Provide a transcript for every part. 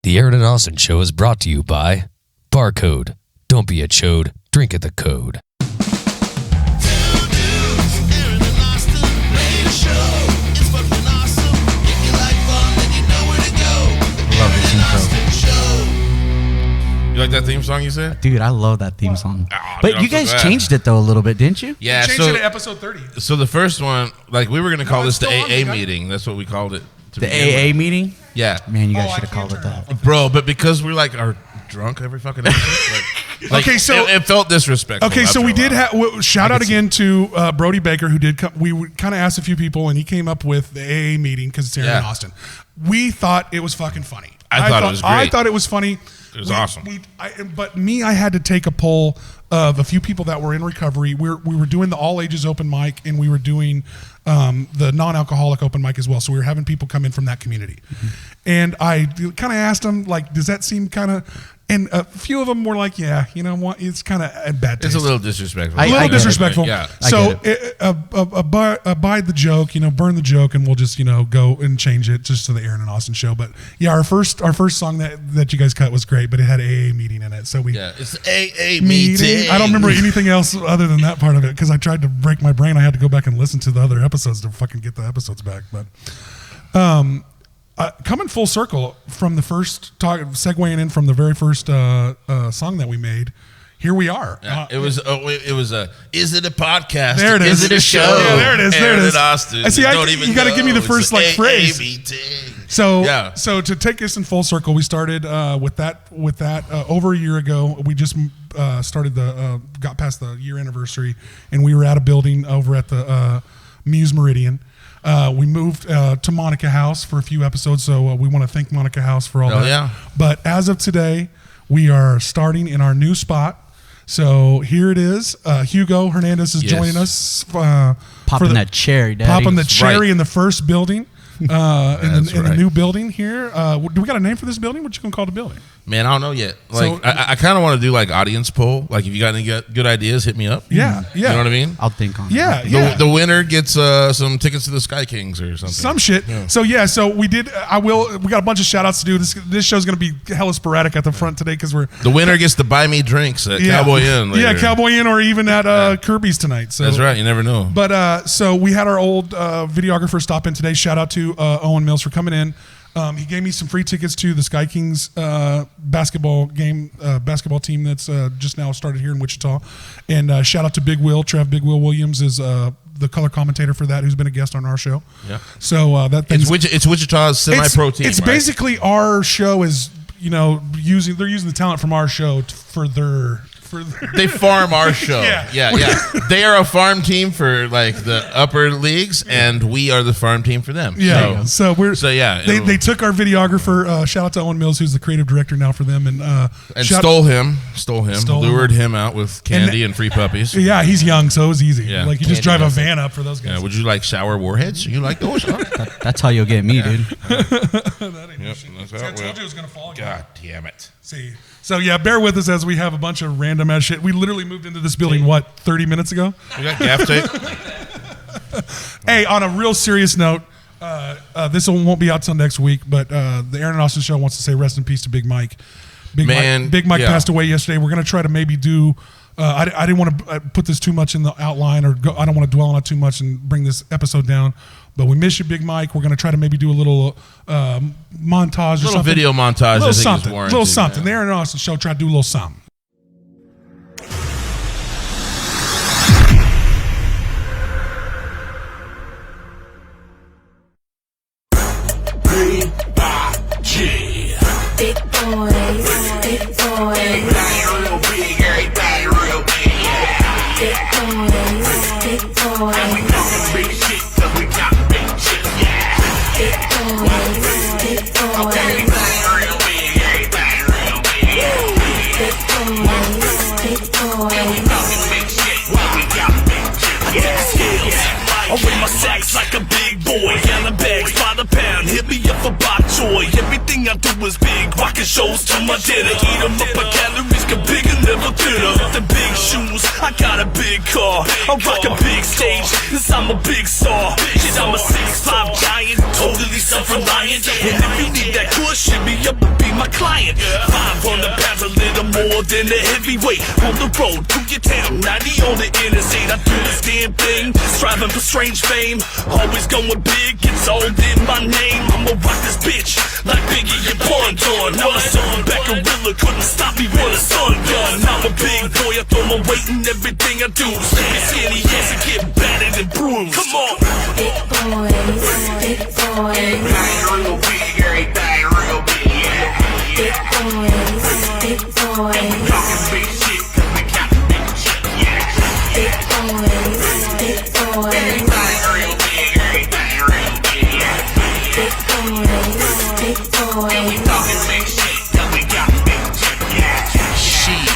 The Aaron and Austin Show is brought to you by BarCode. Don't be a chode, drink at the code. Love this intro. You like that theme song you said? Dude, I love that theme song. Oh, but dude, you guys changed it though a little bit, didn't you? Yeah, We changed it to episode 30. So the first one, like we were going to call this the it's still AA on, guy. meeting. That's what we called it. The AA meeting? Yeah. Man, you guys Oh, should have I called can't it turn that. Bro, but because we're like are drunk every fucking episode. Like, Okay, so- it felt disrespectful. Okay, so after we a did while. have shout out again to Brody Baker, who did come. We kind of asked a few people, and he came up with the AA meeting because it's here in Austin. We thought it was fucking funny. I thought it was great. I thought it was funny. It was awesome. But I had to take a poll of a few people that were in recovery. We were doing the all ages open mic, and we were doing the non-alcoholic open mic as well. So we were having people come in from that community. Mm-hmm. And I kind of asked them, like, does that seem kind of... And a few of them were like, yeah, you know what? It's kind of a bad taste. It's a little disrespectful. A little disrespectful. Yeah. So abide the joke, burn the joke, and we'll just, go and change it just to the Aaron and Austin Show. But yeah, our first song that you guys cut was great, but it had AA meeting in it. So it's AA meeting. I don't remember anything else other than that part of it because I tried to break my brain. I had to go back and listen to the other episodes to fucking get the episodes back. But coming full circle from the first talk, segueing in from the very first song that we made, here we are. It was is it a podcast? There it is. Is it a show? Yeah, there it is. Aaron There it is. and Austin. I see. You got to give me the first phrase. So So to take us in full circle, we started with that over a year ago. We just started got past the year anniversary, and we were at a building over at the Muse Meridian. We moved to Monica House for a few episodes, so we want to thank Monica House for all that. Yeah. But as of today, we are starting in our new spot. So here it is. Hugo Hernandez is joining us. Popping that cherry, Daddy. Popping the cherry in the first building. In the new building here. Do we got a name for this building? What you gonna call the building? Man, I don't know yet. Like, I kind of want to do like audience poll. Like, if you got any good ideas, hit me up. Yeah. You know what I mean? I'll think on it. Yeah. The winner gets some tickets to the Sky Kings or something. Some shit. Yeah. So we did. We got a bunch of shout outs to do. This show's gonna be hella sporadic at the front today because the winner gets to buy me drinks at Cowboy Inn later. Yeah, Cowboy Inn or even at Kirby's tonight. So that's right. You never know. But so we had our old videographer stop in today. Shout out to Owen Mills for coming in. He gave me some free tickets to the Sky Kings basketball team that's just now started here in Wichita. And shout out to Big Will. Big Will Williams is the color commentator for that, who's been a guest on our show. Yeah. So it's Wichita's semi-pro team. It's basically our show is they're using the talent from our show for their. They farm our show. Yeah. They are a farm team for like the upper leagues, and we are the farm team for them. Yeah. So They took our videographer. Shout out to Owen Mills, who's the creative director now for them, and stole him, lured him out with candy and free puppies. Yeah, he's young, so it was easy. Yeah. Like you just drive a van up for those guys. Yeah. Would you like shower warheads? You like those? Huh? That's how you'll get me, dude. That ain't shit. I told you it was gonna fall again. God damn it. See. So yeah, bear with us as we have a bunch of random ass shit. We literally moved into this building 30 minutes ago. We got gaff tape. Hey, on a real serious note, this won't be out till next week, but the Aaron and Austin Show wants to say rest in peace to Big Mike. Big Mike passed away yesterday. We're gonna try to maybe do. I didn't want to put this too much in the outline, I don't want to dwell on it too much and bring this episode down. But we miss you, Big Mike. We're going to try to maybe do a little montage or something. Video montage. A little something. The Aaron and Austin Show, try to do a little something. Big boys. Real big, everybody real big. Big boys. And we talking big shit, cause we got big shit, yeah. Big boys. Okay, everybody real big, everybody real big. Big boys. And we talking big shit, cause we got big shit, yeah. I weigh my sacks like a big boy. Gallon bags by the pound. Hit me up for bok choy. Everything I do is big. Rockin' shows to my dinner. Eat 'em up, but calories get bigger, never thinner. With the big shoes, I got a big car. I rock a big stage, cause I'm a big star. Shit, I'm a 6'5" giant, totally self-reliant. And if you need that push, hit me up a be my client. 500 pounds, a little more than a heavyweight. On the road to your town, 90 on the interstate. I do this damn thing, striving for strange fame. Always going big, it's all in my name. I'ma rock this bitch like Biggie and Pun. I'm a silverback gorilla, couldn't stop me with a sun gun. I'm a big boy, I throw my weight in everything I do. Stay skinny ass and get battered and bruised. Come on. Big boys, big boys. Everything real big, everything real big, yeah. Big boys, big boys. Talking big shit, cause we got big shit, yeah. Big boys, big boys. Everything real big, everything real big, yeah. Big boys, big boys. Talking big shit, cause we got big shit, yeah. Shit.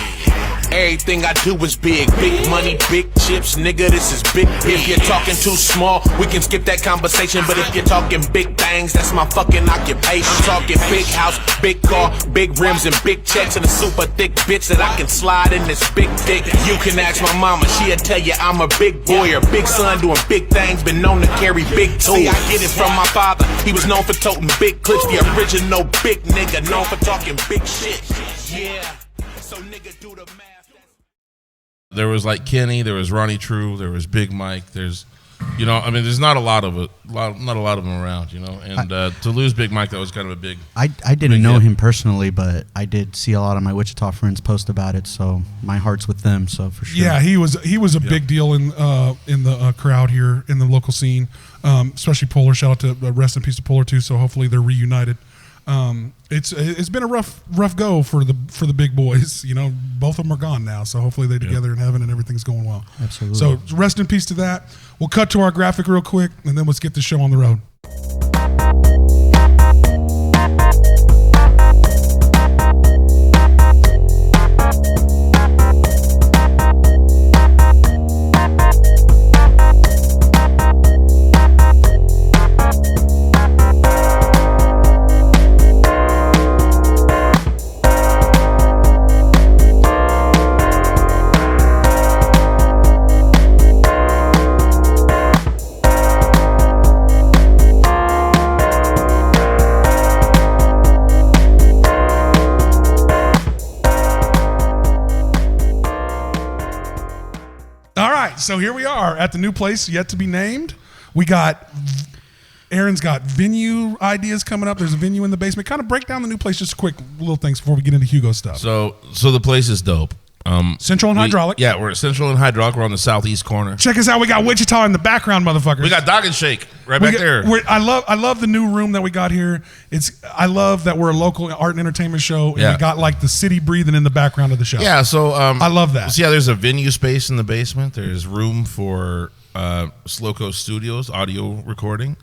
Everything I do is big. Big money, big chips, nigga, this is big. If you're talking too small, we can skip that conversation. But if you're talking big things, that's my fucking occupation. I'm talking big house, big car, big rims, and big checks, and a super thick bitch that I can slide in this big dick. You can ask my mama, she'll tell you I'm a big boy or big son doing big things, been known to carry big tools. See, I get it from my father. He was known for toting big clips, the original big nigga, known for talking big shit. Yeah, so nigga do the math. There was like Kenny, there was Ronnie True, there was Big Mike. There's, you know, I mean, there's not a lot of not a lot of them around, you know. And to lose Big Mike, that was kind of a big. I didn't know him personally, but I did see a lot of my Wichita friends post about it, so my heart's with them. So for sure. Yeah, he was a big deal in the crowd here in the local scene, especially Polar. Shout out to rest in peace to Polar too. So hopefully they're reunited. It's been a rough go for the big boys. You know, both of them are gone now, so hopefully they're together in heaven and everything's going well. Absolutely. So rest in peace to that. We'll cut to our graphic real quick, and then let's get the show on the road. So here we are at the new place yet to be named. Aaron's got venue ideas coming up. There's a venue in the basement. Kind of break down the new place, just quick little things before we get into Hugo stuff. So the place is dope. Central and Hydraulic. Yeah, we're at Central and Hydraulic. We're on the southeast corner. Check us out. We got Wichita in the background, motherfuckers. We got Dog and Shake right back there. I love the new room that we got here. I love that we're a local art and entertainment show, and we got like the city breathing in the background of the show. Yeah, so I love that. So yeah, there's a venue space in the basement. There's room for Slowco Studios audio recording.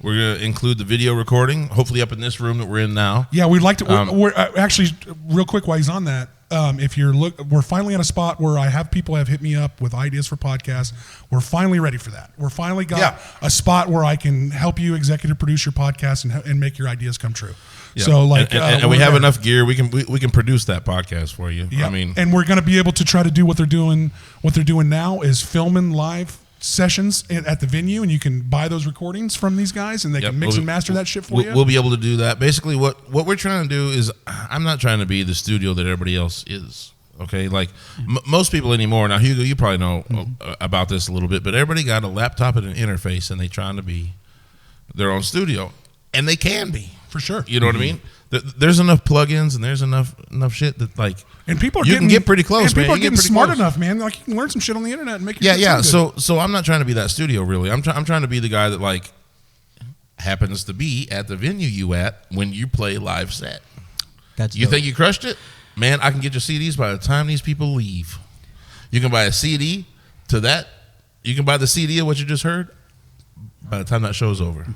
We're gonna include the video recording, hopefully up in this room that we're in now. Yeah, we'd like to. We're actually real quick while he's on that. We're finally at a spot where I have people have hit me up with ideas for podcasts. We're finally ready for that. We're finally got a spot where I can help you executive produce your podcast and make your ideas come true. Yeah. So and we have enough gear. We can produce that podcast for you. Yeah. I mean, and we're going to be able to try to do what they're doing. What they're doing now is filming live sessions at the venue, and you can buy those recordings from these guys, and they can mix and master that shit for you. We'll be able to do that. Basically, what we're trying to do is, I'm not trying to be the studio that everybody else is. Okay, like most people anymore. Now, Hugo, you probably know about this a little bit, but everybody got a laptop and an interface, and they trying to be their own studio, and they can be for sure. You know what I mean? There's enough plugins and there's enough shit that like, and people are can get pretty close. And people man. are getting smart enough, man. Like you can learn some shit on the internet and make your yeah. So I'm not trying to be that studio really. I'm trying to be the guy that like happens to be at the venue you at when you play live set. That's you dope. think you crushed it, man? I can get your CDs by the time these people leave. You can buy a CD to that. You can buy the CD of what you just heard by the time that show's over.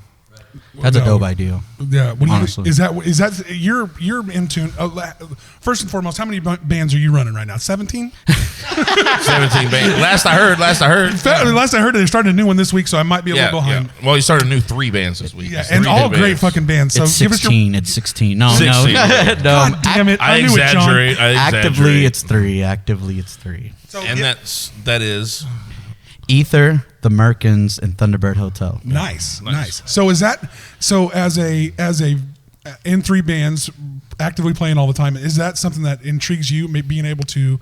That's a dope idea. Yeah, honestly. Is that you're in tune? First and foremost, how many bands are you running right now? 17? 17 bands. Last I heard. Last I heard, they're starting a new one this week, so I might be a little behind. Yeah. Well, you started a new 3 bands this week. Yeah, and all great fucking bands. So it's 16. It's 16. No, 16. no. God damn it! I knew exaggerate. it, John. Actively, it's 3. Actively, it's 3. So, and that is Ether, the Merkins, and Thunderbird Hotel. Nice. So is that as a in 3 bands actively playing all the time. Is that something that intrigues you? Being able to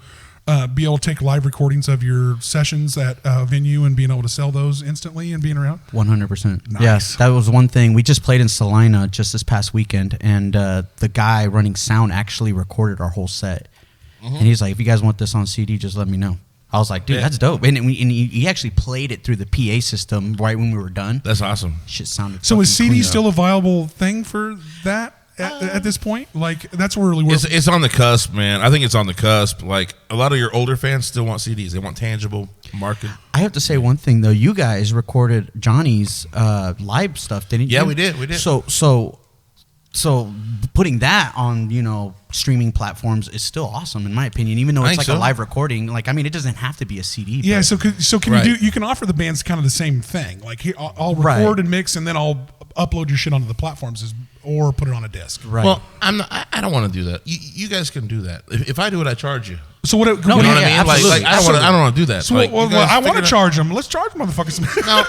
take live recordings of your sessions at a venue and being able to sell those instantly and being around? 100%. Nice. Yes, that was one thing. We just played in Salina just this past weekend, and the guy running sound actually recorded our whole set. And he's like, if you guys want this on CD, just let me know. I was like, dude, that's dope. And he actually played it through the PA system right when we were done. That's awesome. Shit sounded So is CD clean. still a viable thing for that at this point? Like, that's really where It's on the cusp, man. I think it's on the cusp. Like, a lot of your older fans still want CDs. They want tangible market. I have to say one thing, though. You guys recorded Johnny's live stuff, didn't you? Yeah, we did. We did. So putting that on, streaming platforms is still awesome in my opinion, even though it's like a live recording. Like, I mean, it doesn't have to be a CD. Yeah, so can you can offer the bands kind of the same thing. Like, here, I'll record and mix, and then I'll upload your shit onto the platforms or put it on a disc. Right. Well, I don't want to do that. You guys can do that. If I do it, I charge you. So what? You know what I mean? Absolutely. Like I don't want to do that. So like, I want to charge them. Let's charge motherfuckers.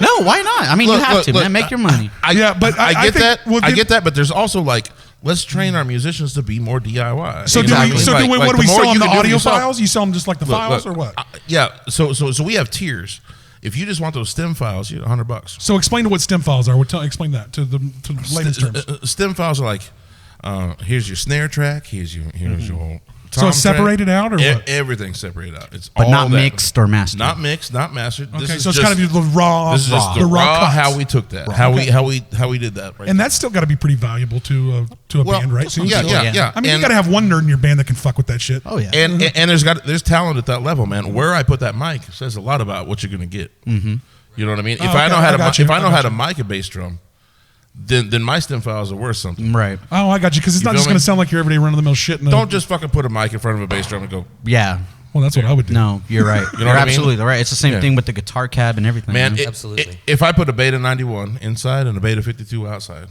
No, why not? I mean, you have to, man. Make your money. I get that. I get that, but there's also like, let's train our musicians to be more DIY. So what do we sell on the audio files? You sell them just like the files or what? Yeah. So we have tiers. If you just want those stem files, you get $100. So explain to what stem files are. Explain that to the layman's terms. Stem files are like, here's your snare track. Here's your so it's separated out, or what? Everything's separated out. It's but all not that. mixed or mastered. Not mixed, not mastered. Okay, so it's kind of the raw. This is just the raw cuts. How we took that. How we did that. Right. And that's still got to be pretty valuable to a band, right? So yeah. I mean, you got to have one nerd in your band that can fuck with that shit. Oh yeah. And there's talent at that level, man. Where I put that mic says a lot about what you're gonna get. Mm-hmm. You know what I mean? If I know how to mic a bass drum, then my stem files are worth something. Right. Oh, I got you. Because it's not just going to sound like your everyday run-of-the-mill shit. Don't just fucking put a mic in front of a bass drum and go. Yeah. Well, that's what I would do. No, you're right. You know what I mean? Absolutely right. It's the same thing with the guitar cab and everything. Man, absolutely. If I put a Beta 91 inside and a Beta 52 outside,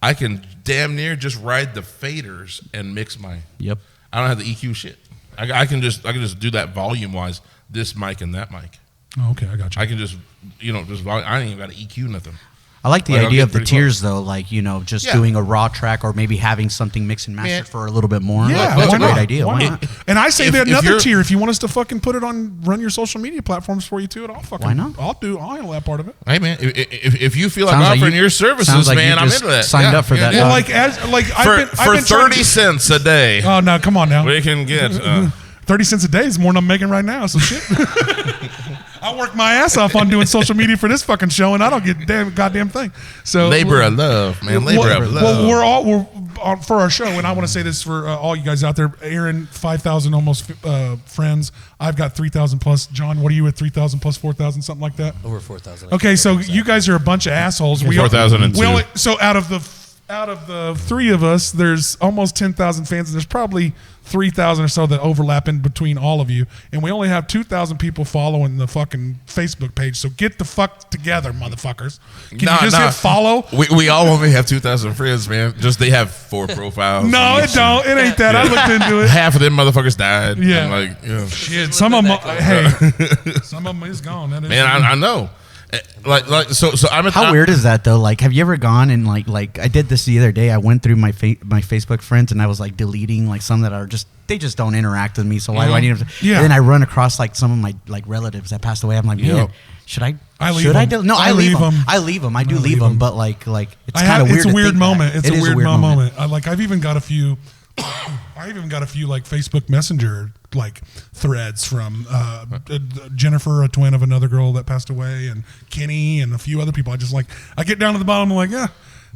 I can damn near just ride the faders and mix my. Yep. I don't have the EQ shit. I can just do that volume wise. This mic and that mic. Oh, okay, I got you. I can just volume. I ain't even got to EQ nothing. I like the idea of the tiers, though, like, just doing a raw track or maybe having something mixed and mastered for a little bit more. Yeah, that's a great idea. Why not? And I say that another tier, if you want us to fucking put it on, run your social media platforms for you too, and I'll fucking, why not? I'll handle that part of it. Hey, man, if you feel like offering your services, like man, I'm just into that. Signed up for that. Well, for 30 cents a day. Oh, no, come on now. We can get 30 cents a day is more than I'm making right now, so shit. I work my ass off on doing social media for this fucking show, and I don't get goddamn thing. So labor of love, man. Labor of love. Well, we're for our show, and I want to say this for all you guys out there. Aaron, 5,000 almost friends. I've got 3,000 plus. John, what are you at? 3,000 plus 4,000, something like that. Over 4,000. Okay, so you guys are a bunch of assholes. 4,002. So out of the three of us, there's almost 10,000 fans, and there's probably 3,000 or so that overlap in between all of you, and we only have 2,000 people following the fucking Facebook page. So get the fuck together, motherfuckers. Can you just hit follow? We all only have 2,000 friends, man. Just they have 4 profiles. No, it don't. It ain't that. I looked into it. Half of them motherfuckers died. Yeah. Shit. Some of them. Some of them is gone. That is man, I know. So I'm at how weird is that though? Like, have you ever gone and like I did this the other day? I went through my Facebook friends and I was like deleting like some that are they just don't interact with me. So why do I need them? Yeah. And then I run across like some of my like relatives that passed away. I'm like, man, should I? I leave them. No, I leave them. I leave them. I do leave them, but like it's kind of weird. It's a weird moment. It's a weird moment. I've even got a few. Like Facebook Messenger like threads from Jennifer, a twin of another girl that passed away, and Kenny and a few other people. I get down to the bottom. I'm like,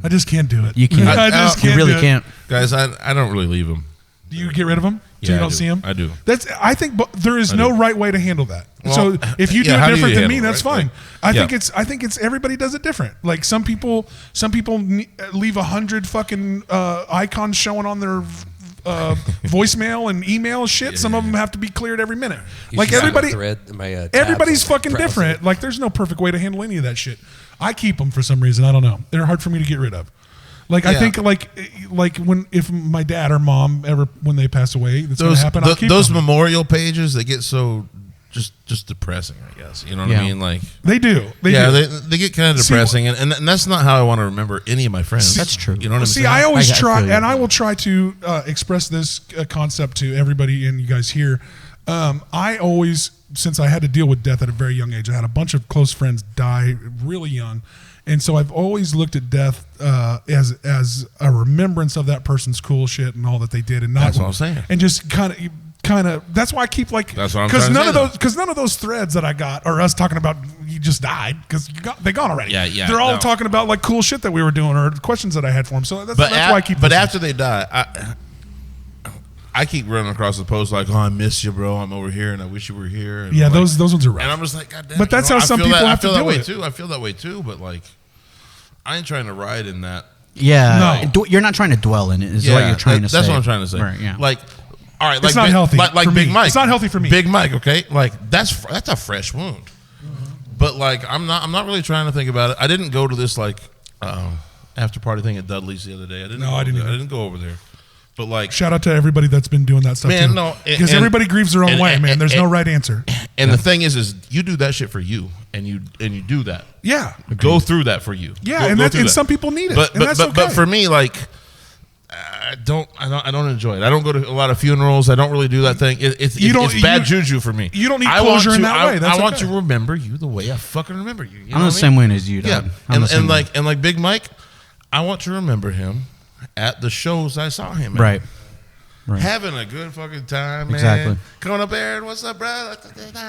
I just can't do it. You can't. I just can't. You really can't. Guys, I don't really leave them. Do you get rid of them? So you don't see them? I do. I think there is no right way to handle that. Well, so if you do it different than me, that's fine. I think it's everybody does it different. Like some people leave 100 fucking icons showing on their voicemail and email shit. Yeah. Some of them have to be cleared every minute. Like everybody, everybody's fucking different. Like there's no perfect way to handle any of that shit. I keep them for some reason. I don't know. They're hard for me to get rid of. Like I think like if my dad or mom when they pass away, that's gonna happen. Those memorial pages, they get so just depressing, I guess. You know what I mean? Like they do. They get kind of depressing, and that's not how I want to remember any of my friends. That's true. You know what I'm saying? I always try, and I will try to express this concept to everybody and you guys here. I always, since I had to deal with death at a very young age, I had a bunch of close friends die really young. And so I've always looked at death as a remembrance of that person's cool shit and all that they did, and not that's what I'm saying. And just kind of. That's why I keep like. That's what I'm trying to say. Because none of those threads that I got are us talking about you just died because they gone already. Yeah. They're all talking about like cool shit that we were doing or questions that I had for them. So that's why I keep. But after they die, I keep running across the post like, "Oh, I miss you, bro. I'm over here, and I wish you were here." And yeah, those ones are rough. And I'm just like, God damn. But that's how some people have to deal with it. I feel that way too. But like, I ain't trying to ride in that. Yeah, no. You're not trying to dwell in it. Is what you're trying to say. That's what I'm trying to say. Right, yeah. Like, all right, like it's not healthy. Like Big Mike. It's not healthy for me. Big Mike, okay? Like that's a fresh wound. But like, I'm not really trying to think about it. I didn't go to this like after party thing at Dudley's the other day. I didn't go over there. But like, shout out to everybody that's been doing that stuff too. No, because everybody grieves their own way, man. There's no right answer. And the thing is you do that shit for you, and you do that. Yeah, go through that for you. Yeah, and some people need it. But for me, like, I don't enjoy it. I don't go to a lot of funerals. I don't really do that thing. It's bad juju for me. You don't need closure in that way. I want to remember you the way I fucking remember you. I'm the same way as you, dog. Yeah, and like Big Mike, I want to remember him at the shows I saw him at. Right. Having a good fucking time, man. Exactly. Coming up there and what's up, bro?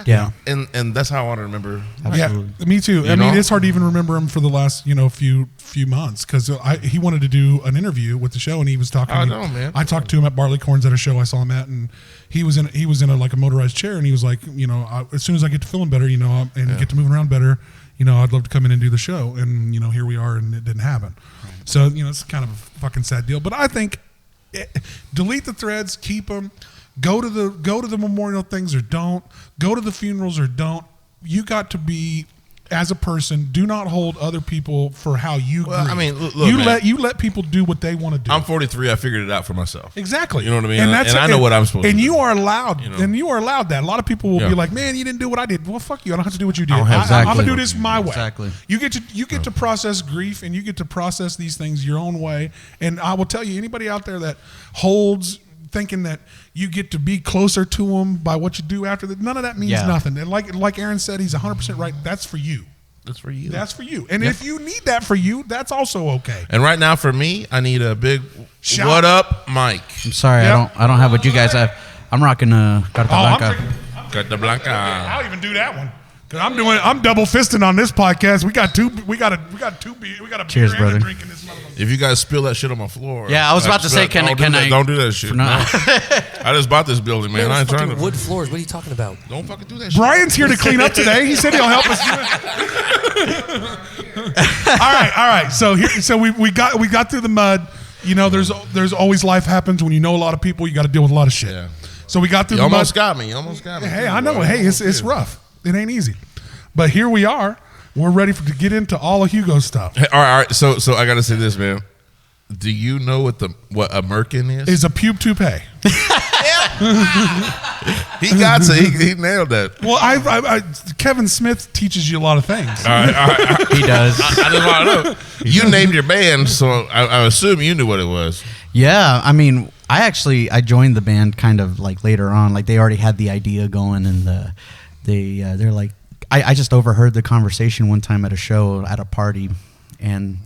Yeah. And that's how I want to remember. Absolutely. Yeah, me too. I mean, it's hard to even remember him for the last few months because he wanted to do an interview with the show and he was talking. I know, man. I talked to him at Barleycorns at a show I saw him at, and he was in a motorized chair, and he was like, as soon as I get to feeling better, and get to moving around better, I'd love to come in and do the show, and here we are, and it didn't happen. So it's kind of a fucking sad deal, but I think delete the threads, keep them, go to the memorial things or don't, go to the funerals or don't. You got to be, as a person, do not hold other people for how you grieve. I mean, look, you let people do what they want to do. I'm 43. I figured it out for myself. Exactly. You know what I mean? And I know what I'm supposed to do. And you are allowed. And you are allowed that. A lot of people will be like, "Man, you didn't do what I did." Well, fuck you. I don't have to do what you did. I'm gonna do this my way. Exactly. You get to process grief, and you get to process these things your own way. And I will tell you, anybody out there that holds thinking that you get to be closer to them by what you do after that, none of that means nothing. And like Aaron said, he's 100% right. That's for you. That's for you. That's for you. And if you need that for you, that's also okay. And right now for me, I need a big what up, Mike. I'm sorry, I don't have what you guys have. I'm rocking Carta Blanca. Carta Blanca. I'll even do that one. Cause I'm double fisting on this podcast. We got a Cheers, beer brother. and a drink in this motherfucker. If you guys spill that shit on my floor. Yeah, I was about to say, can I? Don't do that shit. No. I just bought this building, man. I ain't trying to. Wood floors. What are you talking about? Don't fucking do that shit. Brian's here to clean up today. He said he'll help us do it. All right. So we got through the mud. There's always life happens when you know a lot of people. You got to deal with a lot of shit. Yeah. So we got through You the mud. You almost got me. Hey, I know. Hey, it's rough. It ain't easy. But here we are. We're ready to get into all of Hugo's stuff. Hey, all right. So I got to say this, man. Do you know what a Merkin is? Is a pube toupee. He nailed that. Well, Kevin Smith teaches you a lot of things. All right. He does. I just want to know. You named your band, so I assume you knew what it was. Yeah, I mean, I joined the band kind of like later on. Like they already had the idea going, and they're like, I just overheard the conversation one time at a show at a party, and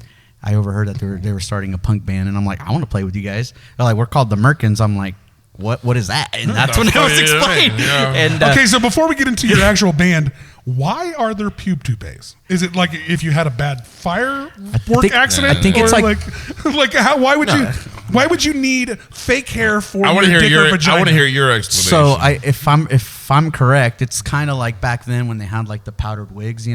I overheard that they were starting a punk band, and I'm like, I want to play with you guys. They're like, we're called the Merkins. I'm like, what is that? And that's when it was explained. Yeah. And, okay, so before we get into your actual band, why are there pube toupees? Is it like if you had a bad firework accident? I think it's why would you need fake hair for I your dick or vagina? I want to hear your explanation. So if I'm correct, it's kind of like back then when they had like the powdered wigs,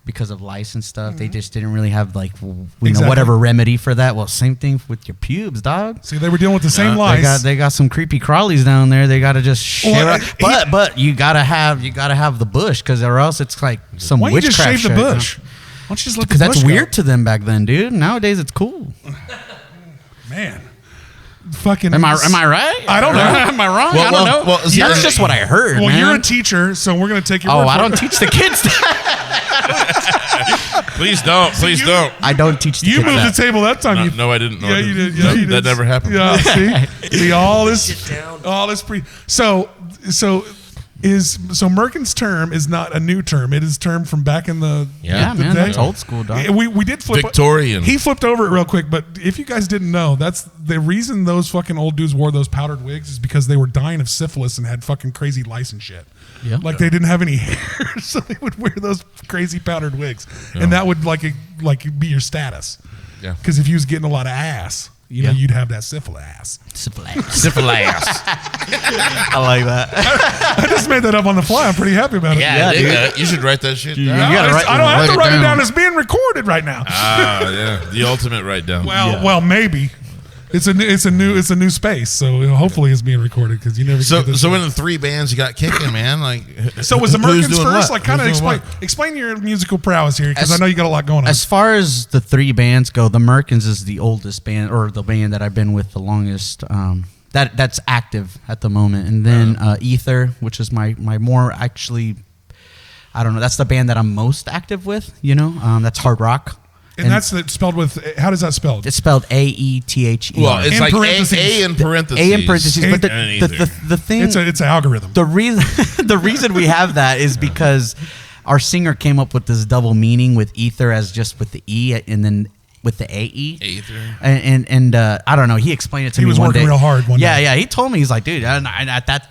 because of lice and stuff. They just didn't really have like whatever remedy for that. Well, same thing with your pubes, dog. See, they were dealing with the same lice. They got some creepy crawlies down there. They got to just share. But you gotta have the bush, because or else it's like some why witchcraft. Why don't you just shave shit, the bush? Why don't you just let the bush Because that's go? weird to them back then, dude. Nowadays it's cool. Man. fucking. Am I right? I don't know. Am I wrong? Well, I don't know. well, see, That's just what I heard. Well, man. you're a teacher, so we're gonna take your. Oh, word I for don't it. teach the kids. Please don't. Please don't. I don't teach the You kids moved that. the table that time. No, I didn't. No, Yeah, I you didn't. did. Yeah, you did. That never happened. Yeah, see all this So Merkin's term is not a new term. It is term from back in the Yeah, the man, day. that's old school, dog. We did flip Victorian. He flipped over it real quick, but if you guys didn't know, that's the reason those fucking old dudes wore those powdered wigs is because they were dying of syphilis and had fucking crazy lice and shit. Yeah. Like they didn't have any hair, so they would wear those crazy powdered wigs, and that would like be your status. Yeah. Because if you was getting a lot of ass, you know, you'd have that syphilass. Syphilass. I like that. I just made that up on the fly. I'm pretty happy about it. Yeah, dude. You should write that shit down. You gotta I don't have to write it down. It's being recorded right now. Yeah. The ultimate write down. Well, maybe. It's a new space, so hopefully it's being recorded because you never. So get this in the 3 bands you got kicking, man. Like, so was the who's Merkins doing first? what? Like, kind of Who's doing explain your musical prowess here because I As- know you got a lot going on. As far as the 3 bands go, the Merkins is the oldest band, or the band that I've been with the longest. That's active at the moment, and then Ether, which is my more actually, I don't know. That's the band that I'm most active with. You know, that's hard rock. and that's spelled with, how does that spelled? It's spelled AETHER. Well, it's In like parentheses. A in parentheses. A in parentheses, but And the thing, It's an algorithm. the reason the reason we have that is because our singer came up with this double meaning with ether as just with the E and then with the AE. Ether. And I don't know. He explained it to He me was one working day. real hard one Yeah, day. yeah. He told me, he's like, dude, and at that.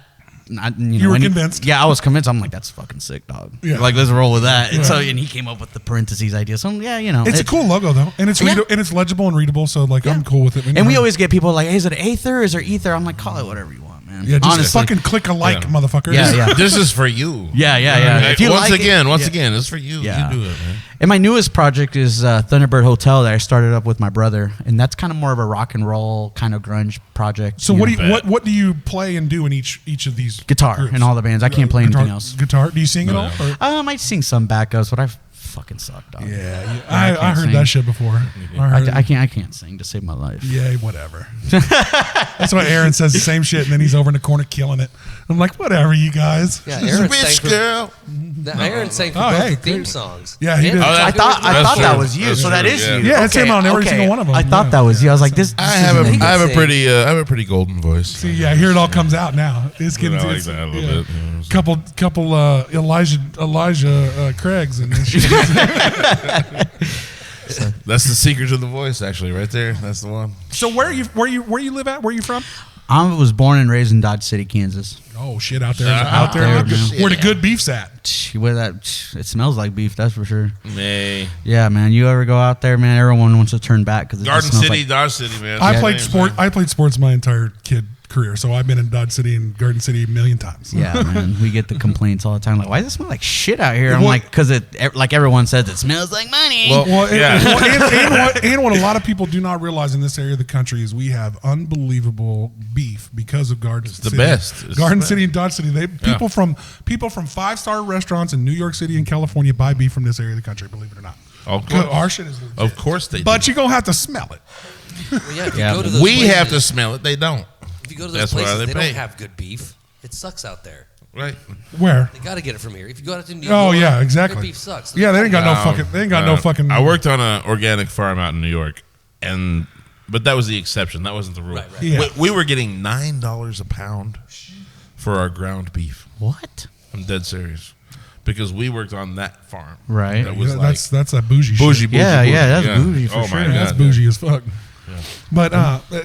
You were and convinced? Yeah, I was convinced. I'm like, that's fucking sick, dog. Yeah. Like, let's roll with that. And so, and he came up with the parentheses idea. So, yeah, you know, It's a cool logo though, and it's Yeah. and it's legible and readable. So like, I'm cool with it. And we always get people like, hey, is it Aether? Is there ether? I'm like, call it whatever you want, man. just Honestly. fucking click a like, Yeah. motherfucker. Yeah, yeah. This is for you. Yeah. If you once like again, it, once yeah. again, it's for you. Yeah. You do it, man. And my newest project is Thunderbird Hotel that I started up with my brother, and that's kind of more of a rock and roll kind of grunge project. So you what know. do you what do you play and do in each of these Guitar groups? in all the bands. I can't play anything Guitar- else. Guitar? Do you sing at all? Or? I might sing some backups, but I fucking suck, dog. Yeah, I I can't heard sing. that shit before. I heard, I can't sing to save my life. yeah, whatever. That's why Aaron says the same shit, and then he's over in the corner killing it. I'm like, whatever, you guys. Yeah, Aaron sang Bitch for, girl. Aaron sang for Oh, both hey, the theme great. songs. Yeah, he And did. the Oh, I That's thought true. that was you, That's so that true, is yeah. you. Yeah, it's him on every single one of them. I thought that was you. I was like, this. I have is a, I have a sing. pretty, I have a pretty golden voice. See, yeah, here it all comes out now. It's I getting like it's- that a yeah. little bit. Couple Elijah Craigs and shit. That's the secret to the voice, actually, right there. That's the one. So where you live at? Where you from? I was born and raised in Dodge City, Kansas. Oh shit, out there, Out there, there, where man. the good beef's at. Where that it smells like beef, that's for sure. Nay. Yeah, man. You ever go out there, man? Everyone wants to turn back because it Garden just smells City, like, Dodge City, man. I Yeah. played sports my entire kid career, so I've been in Dodge City and Garden City a million times. Yeah, man. We get the complaints all the time. Like, why does it smell like shit out here? I'm Well- like, because like everyone says, it smells like money. Well, And what a lot of people do not realize in this area of the country is we have unbelievable beef because of Garden City. the best. It's Garden the City and Dodge City. People from 5-star restaurants in New York City and California buy beef from this area of the country. Believe it or not. Of course. Our shit is legit. Of course they But do. you're gonna have to smell it. Well, yeah, if you Yeah, go to those We places, have to smell it. They don't. If you go to those That's why places, they they pay. don't have good beef. It sucks out there. Right. Where? They got to get it from here. If you go out to New Oh York, yeah, exactly. their beef sucks. Yeah, they ain't got no fucking. They ain't got no fucking. I worked on an organic farm out in New York, but that was the exception. That wasn't the rule. Right. Yeah. We were getting $9 a pound for our ground beef. what? I'm dead serious, because we worked on that farm. Right. That was Yeah, like that's a bougie. bougie, shit. bougie. Yeah, bougie. yeah, that's bougie for oh sure. My God, That's bougie as fuck. But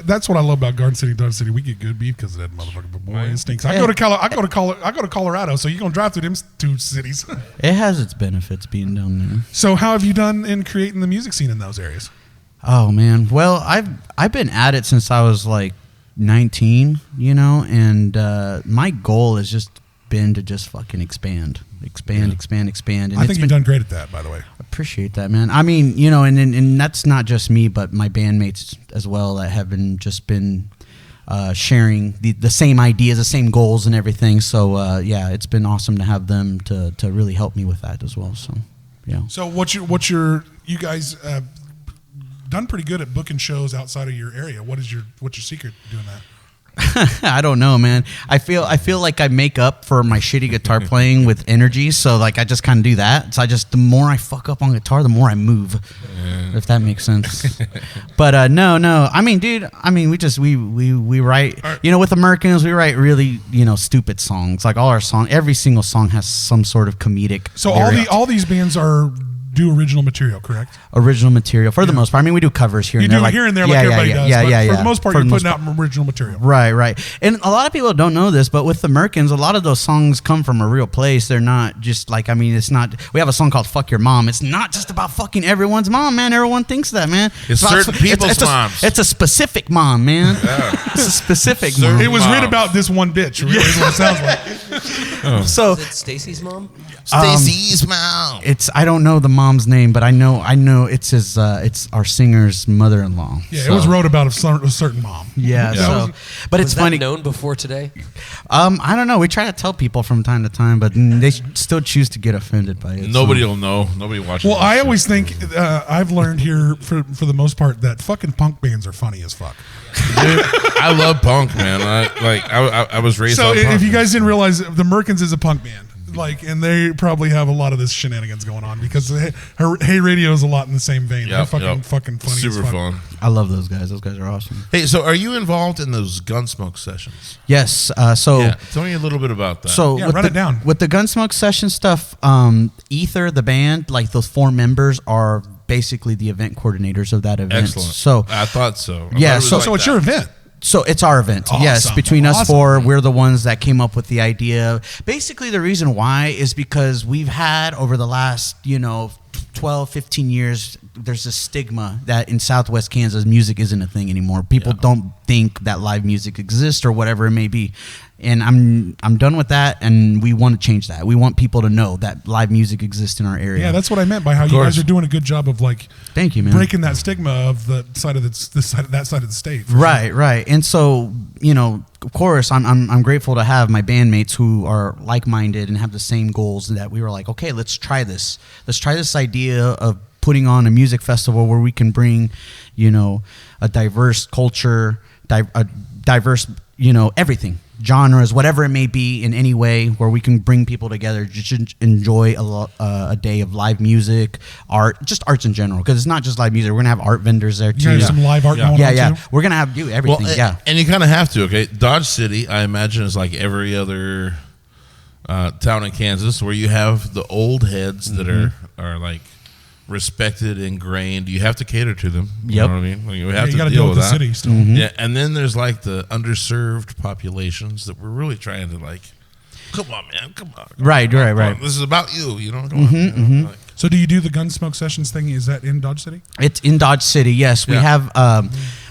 that's what I love about Garden City, Dodge City. We get good beef because of that motherfucker. But boy, it stinks. I go to Colorado, so you're gonna drive through them 2 cities. It has its benefits being down there. So how have you done in creating the music scene in those areas? Oh man, well I've been at it since I was like 19, you know, and my goal has just been to just fucking expand. And I think you've done great at that, by the way. appreciate that, man. I mean, you know, and that's not just me, but my bandmates as well that have been sharing the same ideas, the same goals, and everything. So yeah, it's been awesome to have them to really help me with that as well. So yeah. So what's your you guys done pretty good at booking shows outside of your area. What's your secret to doing that? I don't know, man. I feel like I make up for my shitty guitar playing with energy. So like I just kind of do that. So the more I fuck up on guitar, the more I move. If that makes sense. But no. I mean, dude. I mean, we write. You know, with the Merkins, we write really stupid songs. Like every single song has some sort of comedic. So all these bands do original material, correct? Original material for the most part. I mean, we do covers here and there. Here and there, like everybody does. But for the most part, you're putting out original material. Right. And a lot of people don't know this, but with the Merkins, a lot of those songs come from a real place. They're not just like, I mean, it's not. We have a song called "Fuck Your Mom." It's not just about fucking everyone's mom, man. Everyone thinks that, man. It's certain people's moms. It's a specific mom, man. It's a specific mom. It was written about this one bitch. Really, is what it sounds like. So is it Stacy's mom? Stacy's mom. I don't know the mom's name, but I know it's it's our singer's mother-in-law. Yeah, it was wrote about a certain mom. Yeah. But it's funny. Known before today? I don't know. We try to tell people from time to time, but they still choose to get offended by it. Nobody will know. Nobody watches. Well, I always think I've learned here for the most part that fucking punk bands are funny as fuck. Dude, I love punk, man. I was raised. So on punk. if you guys didn't realize, the Merkins is a punk band. And they probably have a lot of this shenanigans going on because Hey Radio is a lot in the same vein. They're fucking funny. Super as fuck. fun. I love those guys. Those guys are awesome. Hey, so are you involved in those Gunsmoke Sessions? Yes. Tell me a little bit about that. So run it down. With the Gunsmoke Session stuff, Ether, the band, like those 4 members are basically the event coordinators of that event. Excellent. So I thought so. So it's your event. So it's our event. Awesome. Yes, between us 4, we're the ones that came up with the idea. Basically, the reason why is because we've had over the last, 12, 15 years, there's a stigma that in Southwest Kansas, music isn't a thing anymore. People don't think that live music exists or whatever it may be. And I'm done with that, and we want to change that. We want people to know that live music exists in our area. Yeah, that's what I meant by how you guys are doing a good job of thank you, man, breaking that stigma of that side of the state. Right. And so, of course, I'm grateful to have my bandmates who are like-minded and have the same goals. That we were like, okay, let's try this. Let's try this idea of putting on a music festival where we can bring, a diverse culture, a diverse, everything. Genres, whatever it may be, in any way where we can bring people together, just enjoy a day of live music, art, just arts in general. Because it's not just live music. We're gonna have art vendors there too. You're gonna have some live art going on too? We're gonna have everything. Well, and you kind of have to. Okay, Dodge City, I imagine, is like every other town in Kansas where you have the old heads that are like respected, ingrained. You have to cater to them. You know what I mean? You have to deal with the that. city still. Yeah, and then there's like the underserved populations that we're really trying to come on, man, come on. Right. This is about you, Come on. So do you do the Gunsmoke Sessions thing? Is that in Dodge City? It's in Dodge City. Yes, we have.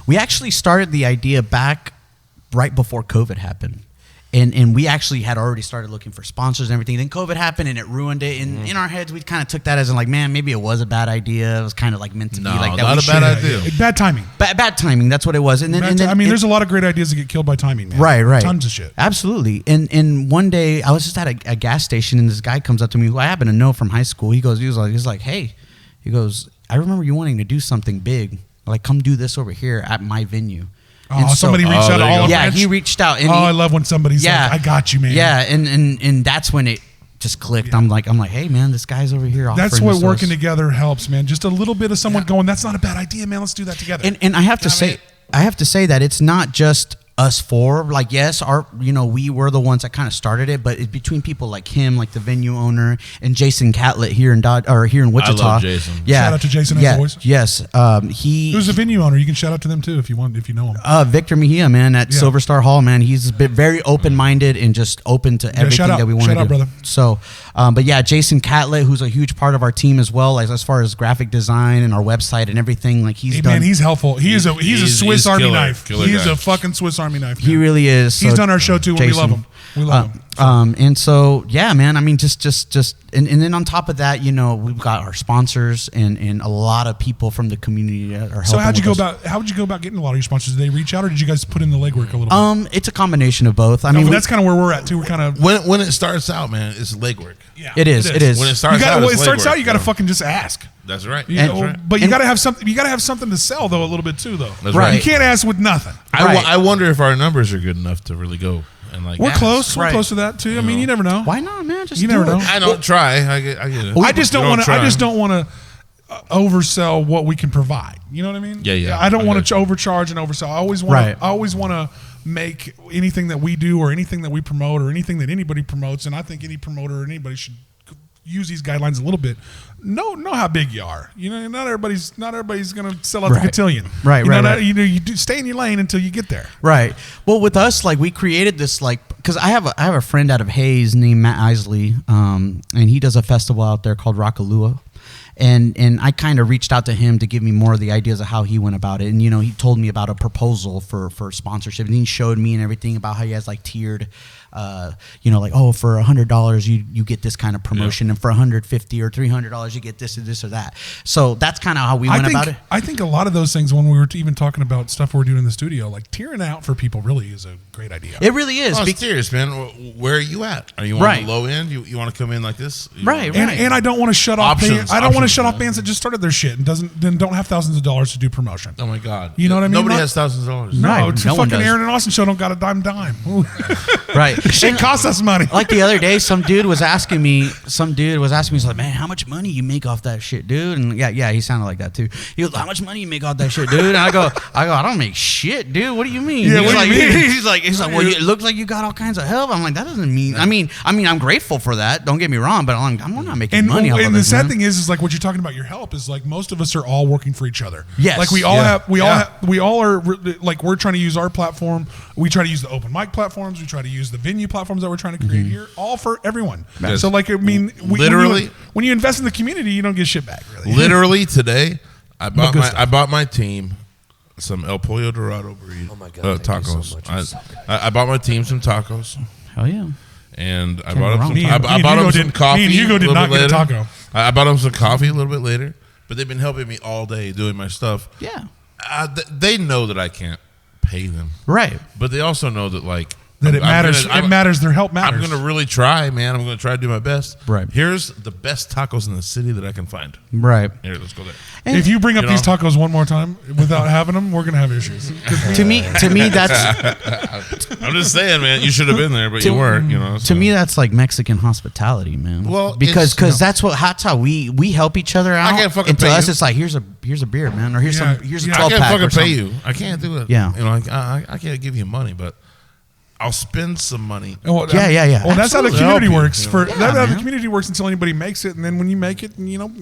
We actually started the idea back right before COVID happened. And we actually had already started looking for sponsors and everything. Then COVID happened and it ruined it. And in our heads, we kind of took that as man, maybe it was a bad idea. It was kind of meant to be like that. Not a bad idea. Bad timing. Bad timing. That's what it was. And then there's a lot of great ideas that get killed by timing, man. Right. Tons of shit. Absolutely. And one day I was just at a gas station and this guy comes up to me who I happen to know from high school. He was like, hey, I remember you wanting to do something big. Come do this over here at my venue. And somebody reached out to all of Yeah, he reached out. And I love when somebody's like, I got you, man. Yeah, and that's when it just clicked. Yeah. I'm like, hey, man, this guy's over here. That's what working together helps, man. Just a little bit of someone going, that's not a bad idea, man. Let's do that together. And I have to say that it's not just us 4. Yes, we were the ones that kind of started it, but it's between people like him, like the venue owner, and Jason Catlett here in Wichita. I love Jason. Yeah, shout out to Jason as always. Yes, who's the venue owner? You can shout out to them too if you know him. Victor Mejia, man, at Silver Star Hall, man. He's been very open-minded and just open to everything that we want to do. Shout out, brother. So, but yeah, Jason Catlett, who's a huge part of our team as well, as far as graphic design and our website and everything. Man, he's helpful. He's a Swiss Army knife. He's a fucking Swiss Army knife. Man. He really is. He's done our show too. We love him. And so, yeah, man, I mean, just, and then on top of that, you know, we've got our sponsors and a lot of people from the community that are helping. So how'd you us. go about getting a lot of your sponsors? Did they reach out, or did you guys put in the legwork a little bit? It's a combination of both. I No, mean, but that's kind of where we're at too. We're kind of When it starts out, man, it's legwork. yeah. it is. When it starts out, When it's it starts legwork, out, you got to yeah. fucking just ask. That's right. You That's know, right. but you And- got to have something. You got to have something to sell though, a little bit too, though. That's Right. right. You can't ask with nothing. Right. I wonder if our numbers are good enough to really go and like. We're ask. close. We're Right. close to that too. I mean, you never know. Why not, man? Just You do never it. know. I don't try. I get it. I just don't want to. try. I just don't want to oversell what we can provide. You know what I mean? Yeah. I don't I want get to overcharge and oversell. I always want. Right. I always want to make anything that we do or anything that we promote or anything that anybody promotes, and I think any promoter or anybody should use these guidelines a little bit. Know how big you are. You know, not everybody's gonna sell out Right. the cotillion. Right, You know, right, that- right. You know, you do stay in your lane until you get there. Right. Well, with us, like we created this, like, because I have a friend out of Hayes named Matt Isley, and he does a festival out there called Rockalua. And I kind of reached out to him to give me more of the ideas of how he went about it. And, you know, he told me about a proposal for sponsorship. And he showed me and everything about how he has like tiered, you know, like, oh, for $100 you get this kind of promotion, and for $150 or $300 you get this or this or that. So that's kind of how we went about it. I think a lot of those things, when we were even talking about stuff we're doing in the studio, like tiering out for people really is a great idea. It really is. Oh, it's serious, man. Where are you at? Are you on Right. the low end? You want to come in like this? Right, And I don't want to shut off Options, bands. I don't want to options, shut off man. bands that just started their shit and don't have thousands of dollars to do promotion. Oh my God. You know what I mean? Nobody Not- has thousands of dollars. No, Right, it's no a one fucking does. Aaron and Austin show don't got a dime. Right. Shit costs us money. Like the other day, some dude was asking me, he's like, man, how much money you make off that shit, dude? And yeah, he sounded like that too. He goes, how much money you make off that shit, dude? And I go, I don't make shit, dude. What do you mean? Yeah, He's what do like, you mean? he's like, well, it looks like you got all kinds of help. I'm like, that doesn't mean, I mean, I'm grateful for that. Don't get me wrong, but I'm not making And, money off of and the this, sad man. thing is like what you're talking about. Your help is like most of us are all working for each other. Yes. Like we all Yeah. have, Yeah. we all are like we're trying to use our platform. We try to use the open mic platforms. We try to use the venue platforms that we're trying to create here, all for everyone. Yes. So like I mean, Literally- when you invest in the community, you don't get shit back. Really. Literally today, I good stuff. bought my team some El Pollo Dorado breed Oh my God, thank you tacos. so much. You're so good. I bought my team some tacos, Hell yeah. and I Can't bought go them wrong. some. Me I and bought Hugo them some did- coffee. me and Hugo did a little not bit get a later. taco. I bought them some coffee a little bit later, but they've been helping me all day doing my stuff. Yeah. They know that I can't pay them, Right. but they also know that like That it I'm matters. gonna- It matters. Their help matters. I'm going to really try, man. I'm going to try to do my best. Right. Here's the best tacos in the city that I can find. Right. Here, let's go there. If you bring up You these know? tacos one more time without having them, we're gonna have issues. To me, that's I'm just saying, man. You should have been there, but To- you weren't. You know. to so. me that's like Mexican hospitality, man. Well, because it's- that's how we help each other out. can't fucking and to pay us, you. it's like here's a beer, man, or here's Yeah, here's a yeah. I 12 can't pack fucking or pay something. you. I can't do it. Yeah. You know, I can't give you money, but I'll spend some money. Well, Yeah. Well, that's how the Absolutely. community Help you, works. you know. For that's how the man. community works until anybody makes it, and then when you make it,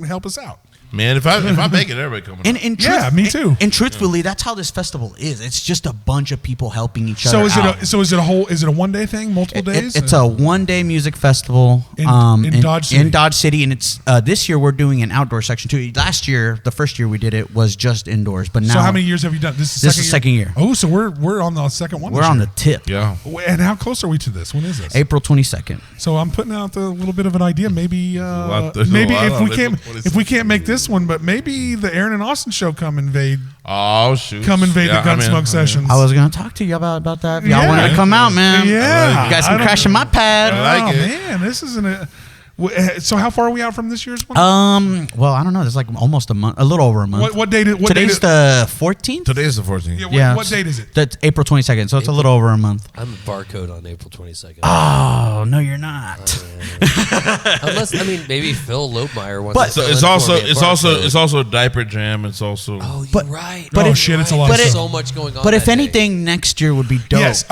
help us out. Man, if I make it, everybody coming. And, up. and Yeah, me too. And truthfully, that's how this festival is. It's just a bunch of people helping each other. So is it a one day thing, multiple days? It's a 1-day music festival In Dodge City. In Dodge City, and it's this year we're doing an outdoor section too. Last year, the first year we did it was just indoors, but now So how many years have you done? This is the second year. Oh, so we're on the second one. We're this on year. the tip. Yeah. And how close are we to this? When is this? April 22nd. So I'm putting out a little bit of an idea. Maybe there's a maybe lot if on we can't April if we can't make this one, but maybe the Aaron and Austin show come invade Oh shoot. the I'm in. Gunsmoke Sessions. I was gonna talk to you about that. If y'all Yeah. wanted to come out, man. Yeah. You guys I can don't- crash in my pad. I like oh it. man, this isn't a. So how far are we out from this year's one? Well, I don't know. There's like almost a month, a little over a month. What date? Today's the 14th. Today's the 14th. Yeah, Yeah. What date is it? That's April 22nd, so it's a little over a month. I'm BarCode on April 22nd. Oh no, you're not. Unless maybe Phil Lopemeyer wants. But- to So fill it's in for also me at BarCode. it's also Diaper Jam. It's also Oh, you're But- right. but Oh, if- shit, it's a right. lot of There's stuff. so much going on. But if that day. anything, next year would be dope. Yes,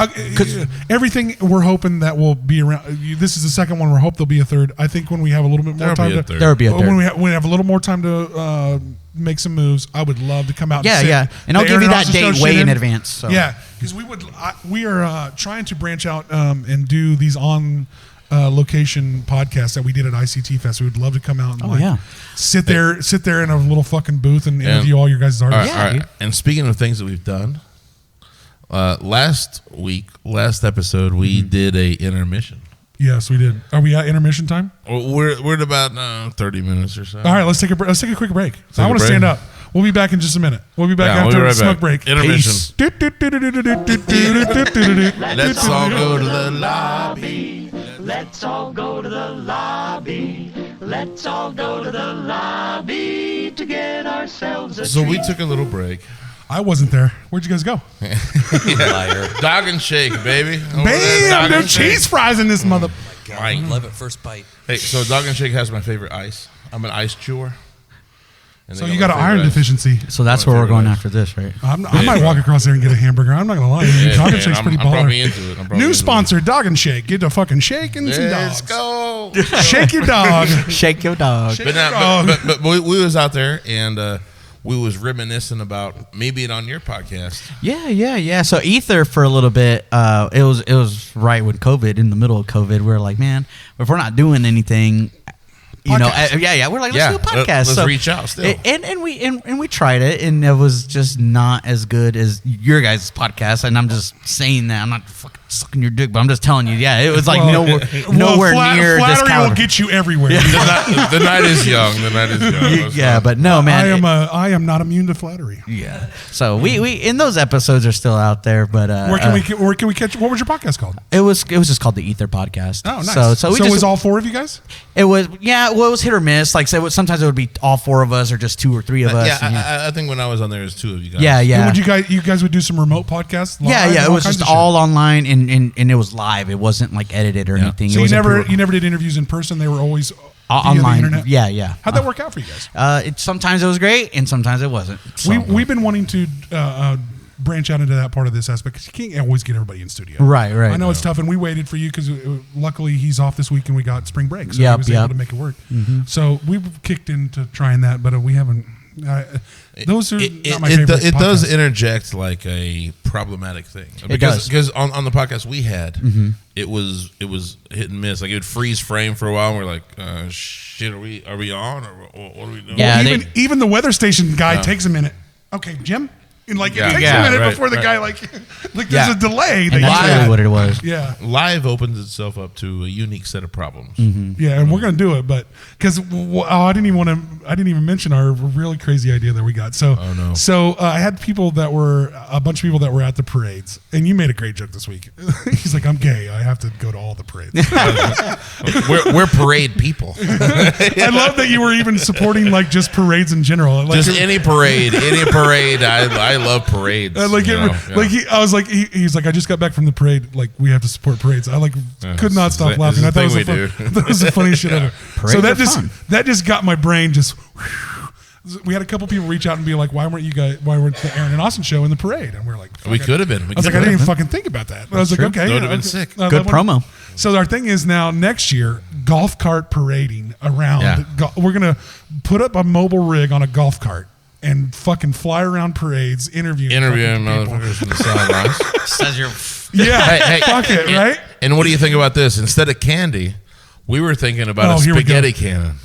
everything we're hoping that will be around. This is the second one. We hope there'll be a third. I think when we have a little bit more There'll time be a to third. There would be a when third. we have a little more time to make some moves, I would love to come out. Yeah, and sit yeah. And I'll the give you Aaron that Austin date show way shit in advance, so. Yeah, because we are trying to branch out and do these on location podcasts that we did at ICT Fest. We would love to come out and yeah. sit there in a little fucking booth and interview all your guys' All artists. right, all right. And speaking of things that we've done, last episode we did a intermission. Yes, we did. Are we at intermission time? Well, we're at about 30 minutes or so. All right, let's take a quick break. I want a to stand break? up. We'll be back in just a minute. We'll be back after we'll be right smoke back. break. Intermission. Peace. Let's all go to the lobby. Let's all go to the lobby. Let's all go to the lobby to get ourselves a So we took a little break. I wasn't there. Where'd you guys go? Liar. Dog and shake, baby. Bam! There's cheese fries in this mother. Mike. Love it first bite. Hey, so Dog and Shake has my favorite ice. I'm an ice chewer. And So they you my got an favorite iron ice. deficiency. So that's My where we're favorite going ice. after this, right? I might walk across there and get a hamburger. I'm not gonna lie. Yeah, Dog and man, Shake's pretty I'm probably baller. into it. I'm probably New into sponsor, Dog and Shake. Get a fucking shake and some Let's dogs. go. Shake your dog. Shake your dog. Shake But, your now, dog. but we was out there and we was reminiscing about me being on your podcast. Yeah. So Ether for a little bit, it was right when COVID, in the middle of COVID, we were like, man, if we're not doing anything, you know, Podcast. we're like, let's Yeah, do a podcast. let's reach out still. And we tried it, and it was just not as good as your guys' podcast. And I'm just saying that I'm not fucking sucking your dick, but I'm just telling you, yeah, it was like nowhere near this Flattery will caliber. get you everywhere. The night is young. The night is young. That's Yeah, fine. but no, man. I am not immune to flattery. Yeah. So we in those episodes are still out there, but Where can we catch? What was your podcast called? it was just called the Ether Podcast. Oh, nice. So we it just was all four of you guys. it was it was hit or miss. Like so sometimes it would be all four of us or just two or three of us. Yeah, and I think when I was on there, it was two of you guys. yeah. And would you guys would do some remote podcasts? Live and It all was kinds just of shit? all online and it was live. It wasn't like edited or anything. So it you wasn't never did interviews in person. They were always via online. the internet. Yeah. How'd that work out for you guys? Sometimes it was great and sometimes it wasn't. So. We've been wanting to branch out into that part of this aspect because you can't always get everybody in studio. Right. I know it's tough, and we waited for you because luckily he's off this week and we got spring break, so he was able to make it work. Mm-hmm. So we've kicked into trying that, but we haven't. Those are not my favorite. It does podcasts. interject like a problematic thing does. because on the podcast we had Mm-hmm. it was hit and miss. Like it would freeze frame for a while, and we're like, shit, are we on or what are we doing? Yeah. Well, even the weather station guy takes a minute. Okay, Jim. And like it takes a minute before the guy like there's a delay. And that's really what it was. Yeah. Live opens itself up to a unique set of problems. Mm-hmm. Yeah, and we're gonna do it, but because I didn't even mention our really crazy idea that we got. So, so I had a bunch of people that were at the parades, and you made a great joke this week. He's like, "I'm gay. I have to go to all the parades." we're parade people. I love that you were even supporting like just parades in general. Like, Just any parade. I love parades. I was like, he's like, I just got back from the parade. Like, we have to support parades. I like could not stop laughing. I thought it was the funniest shit ever. So that just got my brain just. We had a couple people reach out and be like, why weren't the Aaron and Austin show in the parade? And we're like, we could have been. I was like, I didn't even fucking think about that. But I was like, okay. That would have been sick. Good promo. So our thing is now next year, golf cart parading around. Yeah. We're going to put up a mobile rig on a golf cart and fucking fly around parades, interviewing fucking people. motherfuckers from the sidelines. Says you're. Yeah, Hey, fuck it, right? And what do you think about this? Instead of candy, we were thinking about a here we go. spaghetti cannon.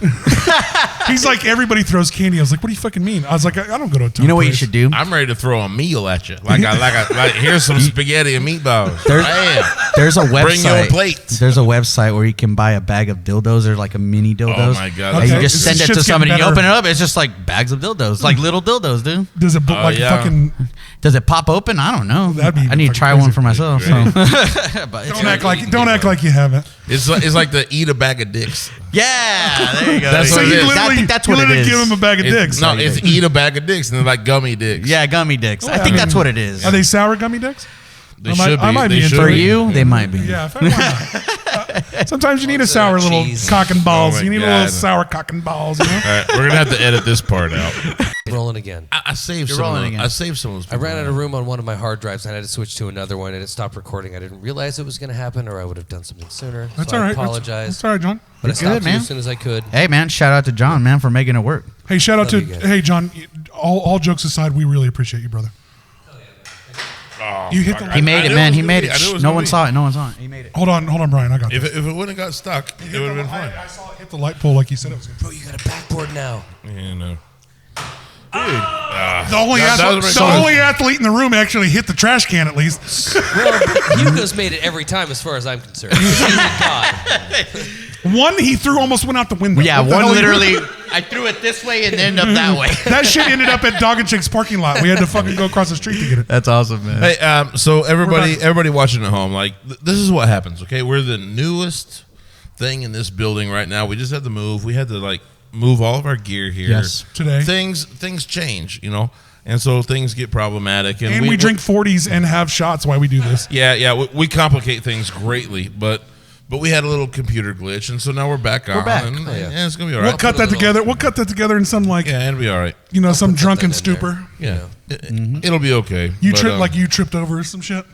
He's like, everybody throws candy. I was like, what do you fucking mean? I was like, I don't go to a ton You know of what you parades. should do? I'm ready to throw a meal at you. Like here's some spaghetti and meatballs. There's a website. Bring your plates. There's a website where you can buy a bag of dildos or like a mini dildos. Oh my God. And you Okay. just This send it shit's to somebody. getting You better. open it up. It's just like bags of dildos, like little dildos, dude. Does it yeah. fucking... Does it pop open? I don't know. That'd be I need to fucking try crazy. one for myself. So. But it's Don't act like you haven't. It's like the eat a bag of dicks. yeah, there you go. That's So what it you is. I think that's you what it literally is. give him a bag of dicks. No, it's eat a bag of dicks and they're like gummy dicks. Yeah, gummy dicks. I Yeah, think I that's mean, what it is. Are they sour gummy dicks? They I should be. I might They be should into For it. you, they might be. Yeah, why not? Sometimes you need a sour little cheese. cock and balls. Oh my You need a God. little sour cock and balls. You know? All right, we're gonna have to edit this part out. Rolling again. I saved You're some. rolling Of again. those. I saved some of those. I ran out of room on one of my hard drives and I had to switch to another one and it stopped recording. I didn't realize it was going to happen or I would have done something sooner. That's so all right. I apologize. That's all right, John. But I You're stopped good, man. as soon as I could. Hey, man, shout out to John, man, for making it work. Hey, shout out Love to you guys. hey John. All jokes aside, we really appreciate you, brother. You hit the. He made it, knew man. it He was made gonna be. I knew it it. was No gonna one be. saw it. No one saw it. He made it. Hold on, Brian. I got this. If it wouldn't have got stuck, it would have been fine. I saw it hit the light pole like you said it was going to. Bro, you got a backboard now. Yeah, no. The only athlete in the room actually hit the trash can at least. Well, Hugo's made it every time, as far as I'm concerned. One he threw almost went out the window. Yeah, one literally. I threw it this way and ended up that way. That shit ended up at Dog and Chick's parking lot. We had to fucking go across the street to get it. That's awesome, man. Hey, so everybody watching at home, like this is what happens. Okay, we're the newest thing in this building right now. We just had to move. We had to like move all of our gear here. Yes, today. Things change, you know, and so things get problematic. And we drink 40s and have shots while we do this. Yeah, we complicate things greatly, but we had a little computer glitch, and so now we're back on. And it's gonna be all right. We'll cut that together. We'll cut that together in some like it'll be all right. You know, some drunken stupor. Yeah, it'll be okay. You tripped over some shit.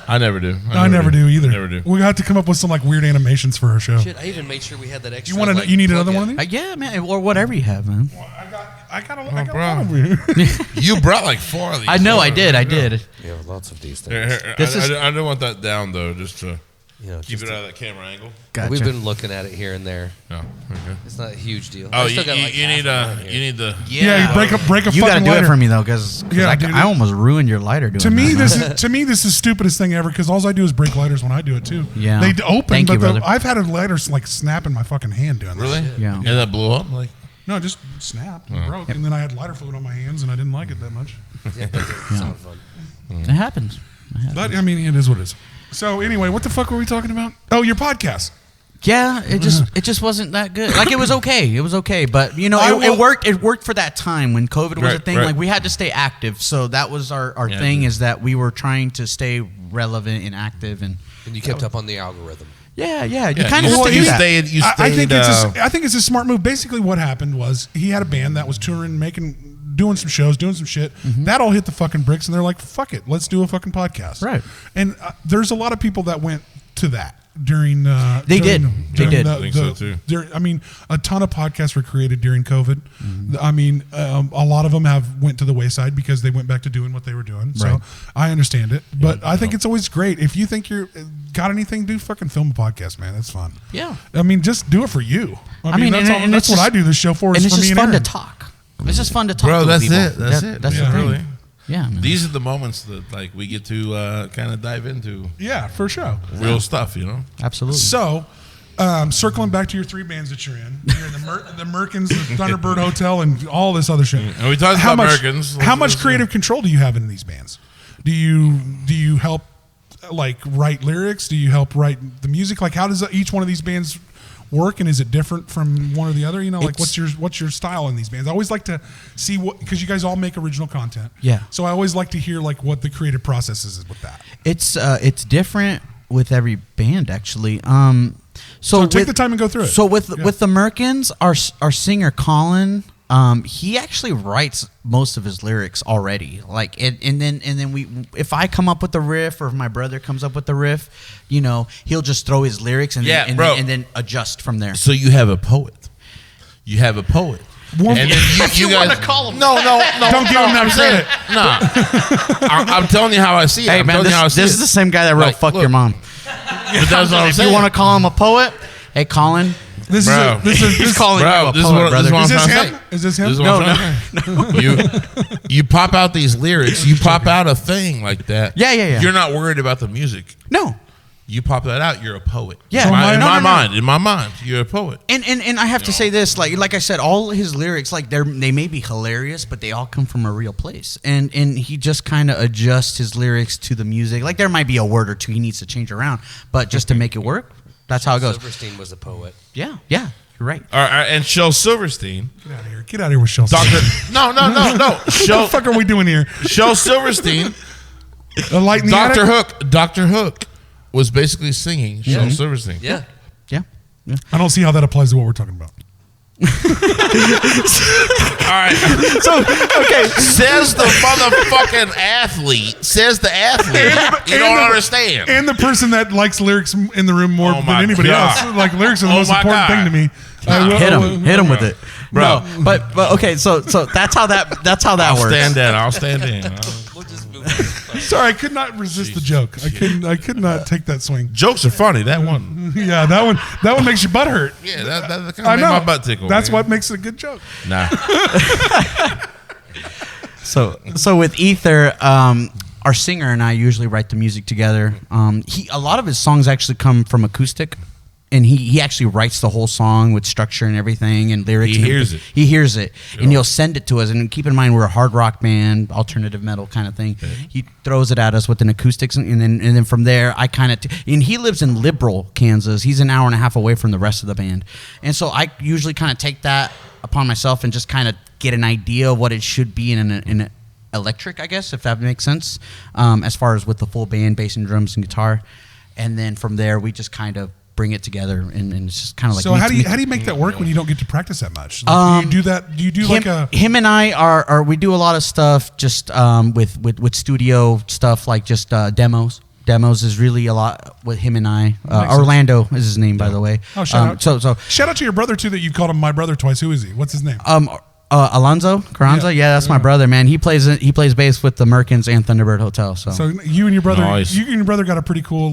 I never do. I never do either. Never do. We have to come up with some like weird animations for our show. Shit, I even made sure we had that extra. You need another one of these? Yeah, man, or whatever you have, man. Well, I got one over here. You brought like 4 of these. I know, I did. Yeah, lots of these things. I don't want that down though, just to keep it out of that camera angle. Gotcha. We've been looking at it here and there. Oh, okay. It's not a huge deal. Oh, you need the. Yeah, you break a You fucking gotta do lighter it for me though, because I almost ruined your lighter doing To me, that. this is the stupidest thing ever because all I do is break lighters when I do it too. Yeah. They open, Thank you, brother. I've had a lighter like snap in my fucking hand doing that. Really? Yeah. And that blew up like. No, just snapped and broke, and then I had lighter fluid on my hands, and I didn't like it that much. Yeah, that doesn't sound fun. It happens. But I mean, it is what it is. So anyway, what the fuck were we talking about? Oh, your podcast. Yeah, it just wasn't that good. Like it was okay, but you know, it worked. It worked for that time when COVID was a thing. Right. Like we had to stay active, so that was our thing. Is that we were trying to stay relevant and active, and you kept up on the algorithm. Yeah. You kind of have to do that. I think it's a smart move. Basically, what happened was he had a band that was touring, doing some shows, doing some shit. That all hit the fucking bricks, and they're like, "Fuck it, let's do a fucking podcast." Right. And there's a lot of people that went to that during. They did. I think so too. I mean, a ton of podcasts were created during COVID. I mean, a lot of them went to the wayside because they went back to doing what they were doing. So Right. I understand it, but I think it's always great if you think you're got anything, do fucking film a podcast, man. It's fun. Yeah. I mean, just do it for you. I mean, and that's what I do this show for. And Is it's for me just and fun to Aaron. talk. It's just fun to talk. Bro, to that's people. it. That's it. That's Yeah, the thing. really. Yeah, man. These are the moments that like we get to kind of dive into Yeah, for sure. real stuff, you know. Absolutely. So, circling back to your 3 bands that you're in, you're in the Merkins, the Thunderbird Hotel, and all this other shit. And we talked about Merkins. How much creative control do you have in these bands? Do you help like write lyrics? Do you help write the music? Like, how does each one of these bands work, and is it different from one or the other? You know, like what's your style in these bands? I always like to see what, because you guys all make original content. Yeah. So I always like to hear like what the creative process is with that. It's different with every band actually. So take the time and go through it. So with the Merkins, our singer Colin, he actually writes most of his lyrics already. Like and then if I come up with the riff or if my brother comes up with the riff, you know, he'll just throw his lyrics and then adjust from there. So you have a poet. You have a poet. Well, and then you guys want to call him. No. Don't give him that credit. No. I'm telling you how I see it. Hey man, this is the same guy that wrote "Fuck Your Mom." But that's what I'm If saying. you want to call him a poet, hey Colin. This He's calling you a poet, brother. This Is is this what I'm him? saying. Is this him? This is what I'm saying. You pop out these lyrics. You pop out a thing like that. Yeah. You're not worried about the music. No. You pop that out, you're a poet. Yeah. In my mind, you're a poet. And I have to say this, like I said, all his lyrics, like they may be hilarious, but they all come from a real place. And he just kind of adjusts his lyrics to the music. Like there might be a word or two he needs to change around, but just to make it work, that's how it goes. Silverstein was a poet. Yeah, you're right. All right, and Shel Silverstein. Get out of here with Shel. No. What the fuck are we doing here? Shel Silverstein. A light in the attic? Dr. Hook was basically singing Shel Silverstein. Yeah. I don't see how that applies to what we're talking about. All right. So okay, Says the motherfucking athlete. Says the athlete. You don't understand. And the person that likes lyrics in the room more Oh than my anybody God. else. Like lyrics are the Oh most my important God. thing to me. hit him with it, Bro. No, but okay, so that's how that I'll works. I'll stand in. We'll just move on. Sorry, I could not resist the joke. I could not take that swing. Jokes are funny. That one. Yeah, that one makes your butt hurt. Yeah, that kind I of made know. my butt tickle. That's man. what makes it a good joke. Nah. So with Ether, our singer and I usually write the music together. A lot of his songs actually come from acoustic, and he actually writes the whole song with structure and everything and lyrics. He hears it. He hears it, and he'll send it to us. And keep in mind, we're a hard rock band, alternative metal kind of thing. Okay. He throws it at us with an acoustics, and then from there, I kind of and he lives in Liberal, Kansas. He's an hour and a half away from the rest of the band, and so I usually kind of take that upon myself and just kind of get an idea of what it should be in an electric, I guess, if that makes sense, as far as with the full band, bass and drums and guitar. And then from there, we just kind of bring it together, and it's just kind of like. So how do you make that work when you don't get to practice that much? Like, do you do that? Do you do him and I we do a lot of stuff just with studio stuff, like just demos. Demos is really a lot with him and I. Orlando is his name, by the way. Oh, shout out! Shout out to your brother too. That you called him my brother twice. Who is he? What's his name? Alonzo Carranza. Yeah, that's my brother, man. He plays bass with the Merkins and Thunderbird Hotel. So you and your brother, got a pretty cool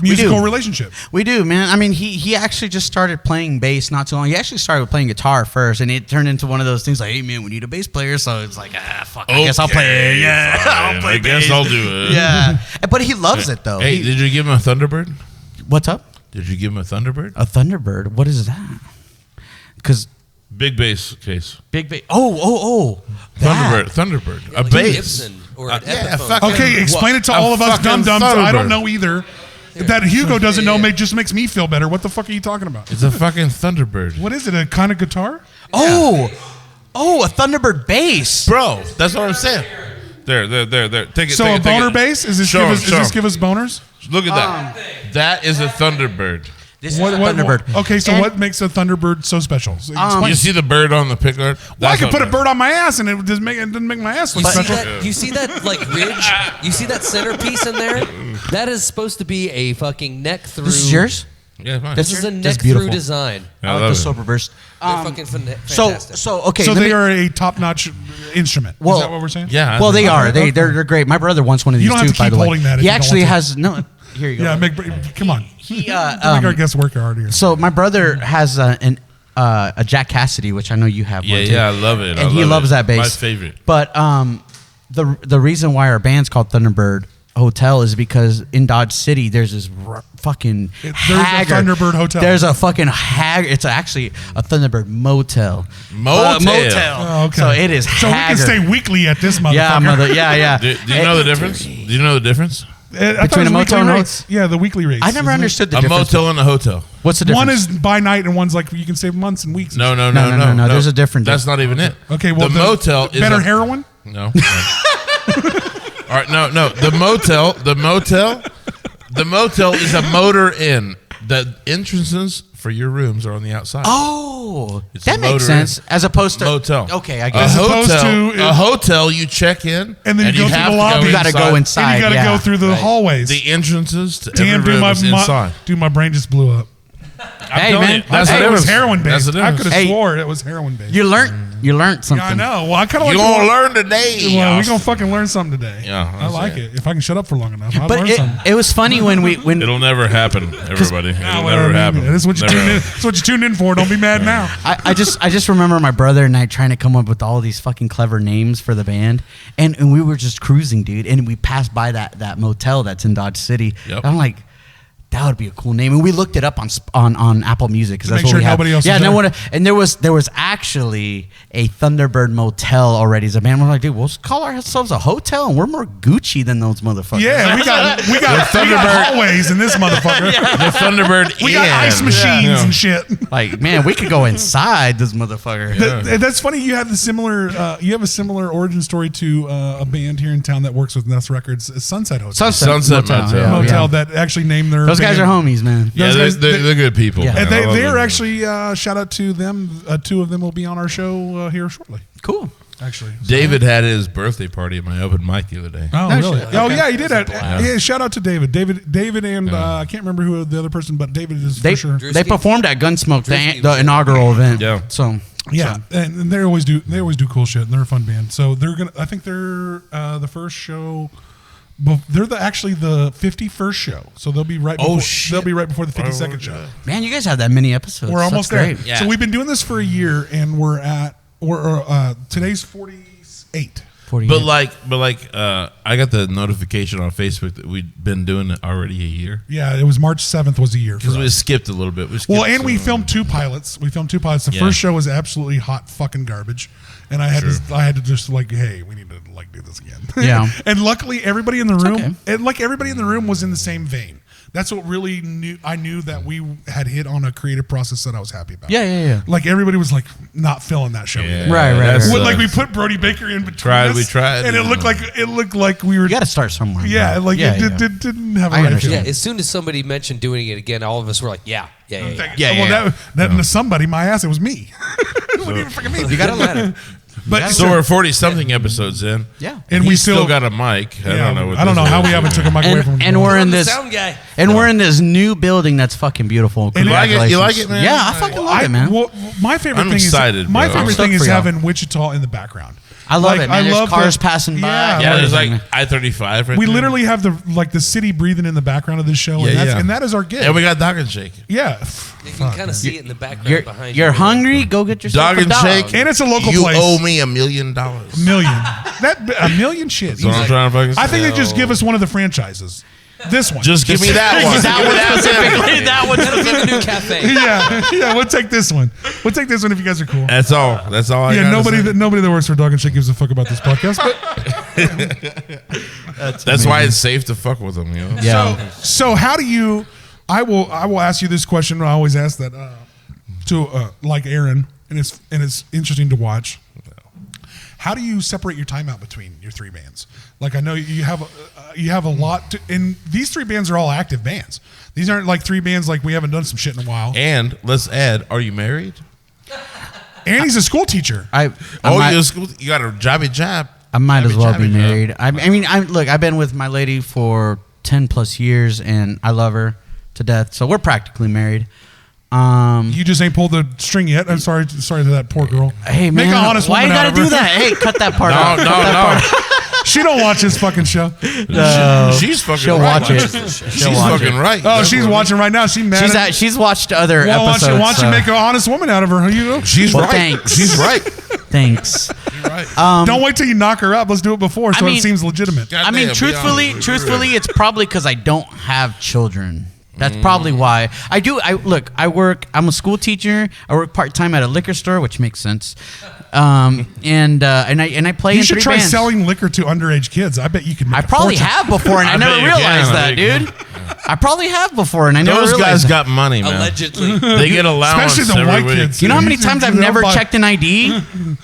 musical relationship. We do, man. I mean, he actually just started playing bass not too long. He actually started playing guitar first, and it turned into one of those things like, hey, man, we need a bass player. So it's like, fuck, I guess I'll play it. Yeah, I'll play bass. I guess I'll do it. Yeah. But he loves it, though. Hey, did you give him a Thunderbird? What's up? Did you give him a Thunderbird? A Thunderbird? What is that? Because... Big bass case. Big bass. Oh. Thunderbird. Yeah, a bass. Gibson or an Epiphone. Okay, explain it to all of us dum-dums. I don't know either. That Hugo doesn't know just makes me feel better. What the fuck are you talking about? It's a fucking Thunderbird. What is it, a kind of guitar? Oh, a Thunderbird bass. Bro, that's what I'm saying. There. Take it. So a boner bass? Does this give us boners? Look at that. That is a Thunderbird. This is a Thunderbird. Okay, so what makes a Thunderbird so special? You see the bird on the picker? I could put a bird on my ass and it doesn't make my ass look special. You see that like ridge? You see that centerpiece in there? That is supposed to be a fucking neck through. This is yours? Yeah, fine. This is a neck through design. I like the sober burst. They're fucking fantastic. So they are a top-notch instrument. Is that what we're saying? Yeah. Well, they are. They're great. My brother wants one of these too. By the way, holding that. He actually has no. Here you go. Yeah, come on. He make our guest work hard here. So my brother has a Jack Cassidy, which I know you have. Yeah, I love it. And he loves that bass. My favorite. But the reason why our band's called Thunderbird Hotel is because in Dodge City there's this fucking there's a Thunderbird Hotel. There's a fucking It's actually a Thunderbird motel. Motel. Oh, okay. So it is. So we can stay weekly at this motherfucker. Yeah. Do you know the difference? Do you know the difference? Between a motel and rates? Yeah, the weekly rates. I never understood the difference. A motel and a hotel. What's the difference? One is by night and one's like you can save months and weeks. No. There's a difference. That's not even it. Okay, well the motel is better heroin? No. All right, no. The motel is a motor inn. The entrances for your rooms are on the outside. Oh, It's that a makes motor sense. inn. As opposed to motel. Okay, I guess. A hotel, you check in, and then you go through the lobby. You got to go inside. And you got to go through the hallways. The entrances to every room is inside. Dude, my brain just blew up. Hey man, it was heroin based. I could have swore it was heroin based. You learned something. Yeah, I know. Well, I kind of like. You gonna learn today? Well, we gonna fucking learn something today. Yeah, I like it. If I can shut up for long enough, I'll but learn something. It was funny when it'll never happen, everybody. It'll never happen. That's what you tuned in for. Don't be mad now. I just remember my brother and I trying to come up with all these fucking clever names for the band, and we were just cruising, dude, and we passed by that motel that's in Dodge City. Yep. And I'm like, that would be a cool name, and we looked it up on Apple Music because that's make what sure we have. Nobody else. Yeah, no one. And there was actually a Thunderbird motel already. As a band, we're like, dude, we'll call ourselves a hotel, and we're more Gucci than those motherfuckers. Yeah, we got hallways in this motherfucker. The Thunderbird. We got ice machines and shit. Like, man, we could go inside this motherfucker. That's funny. You have a similar origin story to a band here in town that works with Ness Records, Sunset Hotel. Sunset Motel that actually named their. Those guys are homies, man. Yeah, they're good people. Yeah. And they're actually shout out to them. Two of them will be on our show here shortly. Cool. Actually, David had his birthday party at my open mic the other day. Oh, really? Shit. Oh, yeah, he did that. Yeah, shout out to David. David, and I can't remember who the other person, but David is for sure. They performed at Gunsmoke, the inaugural event. Yeah. So yeah, and they always do cool shit, and they're a fun band. So they're gonna. I think they're the first show. They're actually the 51st show, so they'll be right. They'll be right before the 52nd show. Man, you guys have that many episodes. We're almost there. Yeah. So we've been doing this for a year, and we're today's 46th 8. 48. But I got the notification on Facebook that we'd been doing it already a year. Yeah, it was March 7th was a year. Because we skipped a little bit. We filmed 2 pilots. The first show was absolutely hot fucking garbage. And I had to just like, hey, we need to like do this again. Yeah. And luckily everybody in the room, okay. and like everybody in the room was in the same vein. That's what really I knew that we had hit on a creative process that I was happy about. Yeah. Like everybody was like not feeling that show. Yeah, either. Right. Like we put Brody Baker in between us, We tried. and it looked like we were. You got to start somewhere. Yeah, bro. like it didn't have a I right understand. Yeah, feeling. as soon as somebody mentioned doing it again, all of us were like, yeah. Well, somebody, my ass, it was me. It wasn't even freaking me. You got to let it. But So we're 40-something episodes in. Yeah. and He we still got a mic. I don't know how we haven't took a mic away from him. And we're in the this sound guy. and we're in this new building that's fucking beautiful. You like it? You like Congratulations. it, man? Yeah, I fucking love it, man. Well, my favorite I'm thing excited, is my bro. favorite I'm thing stoked is for y'all. having Wichita in the background. I love Like, it, man. I There's love cars the- passing by. Yeah. Yeah, there's like everything. I-35 right We there. literally have the city breathing in the background of this show, and that is our gift. And we got Dog and Shake. Yeah. You can kind of see it in the background behind you. You're hungry? Go get yourself Dog a and dog. Shake. And it's a local You place. owe me $1 million. Million. $1 million shit. That's what I'm trying to fucking say. I think they just give us one of the franchises. This one. Just give me that one. That one specifically. That one That'll be the new cafe. yeah, we'll take this one. We'll take this one if you guys are cool. That's all. That's all I Yeah, got. nobody that works for Dog and Shake gives a fuck about this podcast. But That's why it's safe to fuck with them. You know? Yeah. so how do you? I will ask you this question. I always ask that to like Aaron, and it's interesting to watch. How do you separate your time out between your 3 bands? Like I know you have a lot, and these 3 bands are all active bands. These aren't like 3 bands like we haven't done some shit in a while. And let's add, are you married? And he's a school teacher. You got a jobby job. I might as well be Jobby job. married. I mean, I've been with my lady for 10 plus years, and I love her to death. So we're practically married. You just ain't pulled the string yet. I'm sorry to that poor girl. Hey Make man, an honest why you woman out gotta of do her. that? Hey, cut that part out. No. She don't watch this fucking show. She's fucking She'll right. watch it. She's watch fucking it. right. Oh, she's watching right now. She's mad. She's watched other Why episodes. don't you so- make an honest woman out of her? You know? She's Well, right. thanks. She's right. Thanks. You're right. Don't wait till you knock her up. Let's do it before, so I mean- it seems legitimate. God I mean, damn, truthfully, be honest. it's probably because I don't have children. That's probably why. I work. I'm a school teacher. I work part time at a liquor store, which makes sense. And I play. You in should 3 try bands. selling liquor to underage kids. I bet you can. Make I a probably fortune. have before, and I I never bet you realized can. that, dude. I probably have before, and I never Those realized guys got money, man. Allegedly. They get allowance Especially the every white week. kids. You know how many times I've They'll never buy- checked an ID?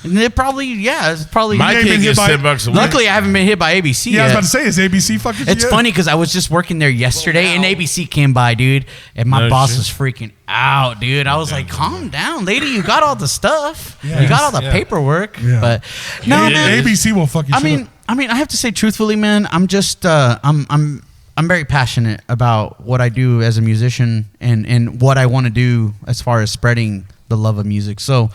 And it probably, it's probably. My ain't kid been hit gets by- $10 a week. Luckily, I haven't been hit by ABC Yeah, I was yet. about to say, is ABC fucking? It's funny because I was just working there yesterday, and ABC came by, dude, and my No boss shit. was freaking out, dude. I was like, "Calm down, lady. You got all the stuff. Yeah. You got all the Yeah. paperwork." Yeah. But no, Yeah, man. ABC will fuck you. I mean, I have to say truthfully, man. I'm just, I'm very passionate about what I do as a musician and what I want to do as far as spreading the love of music. So.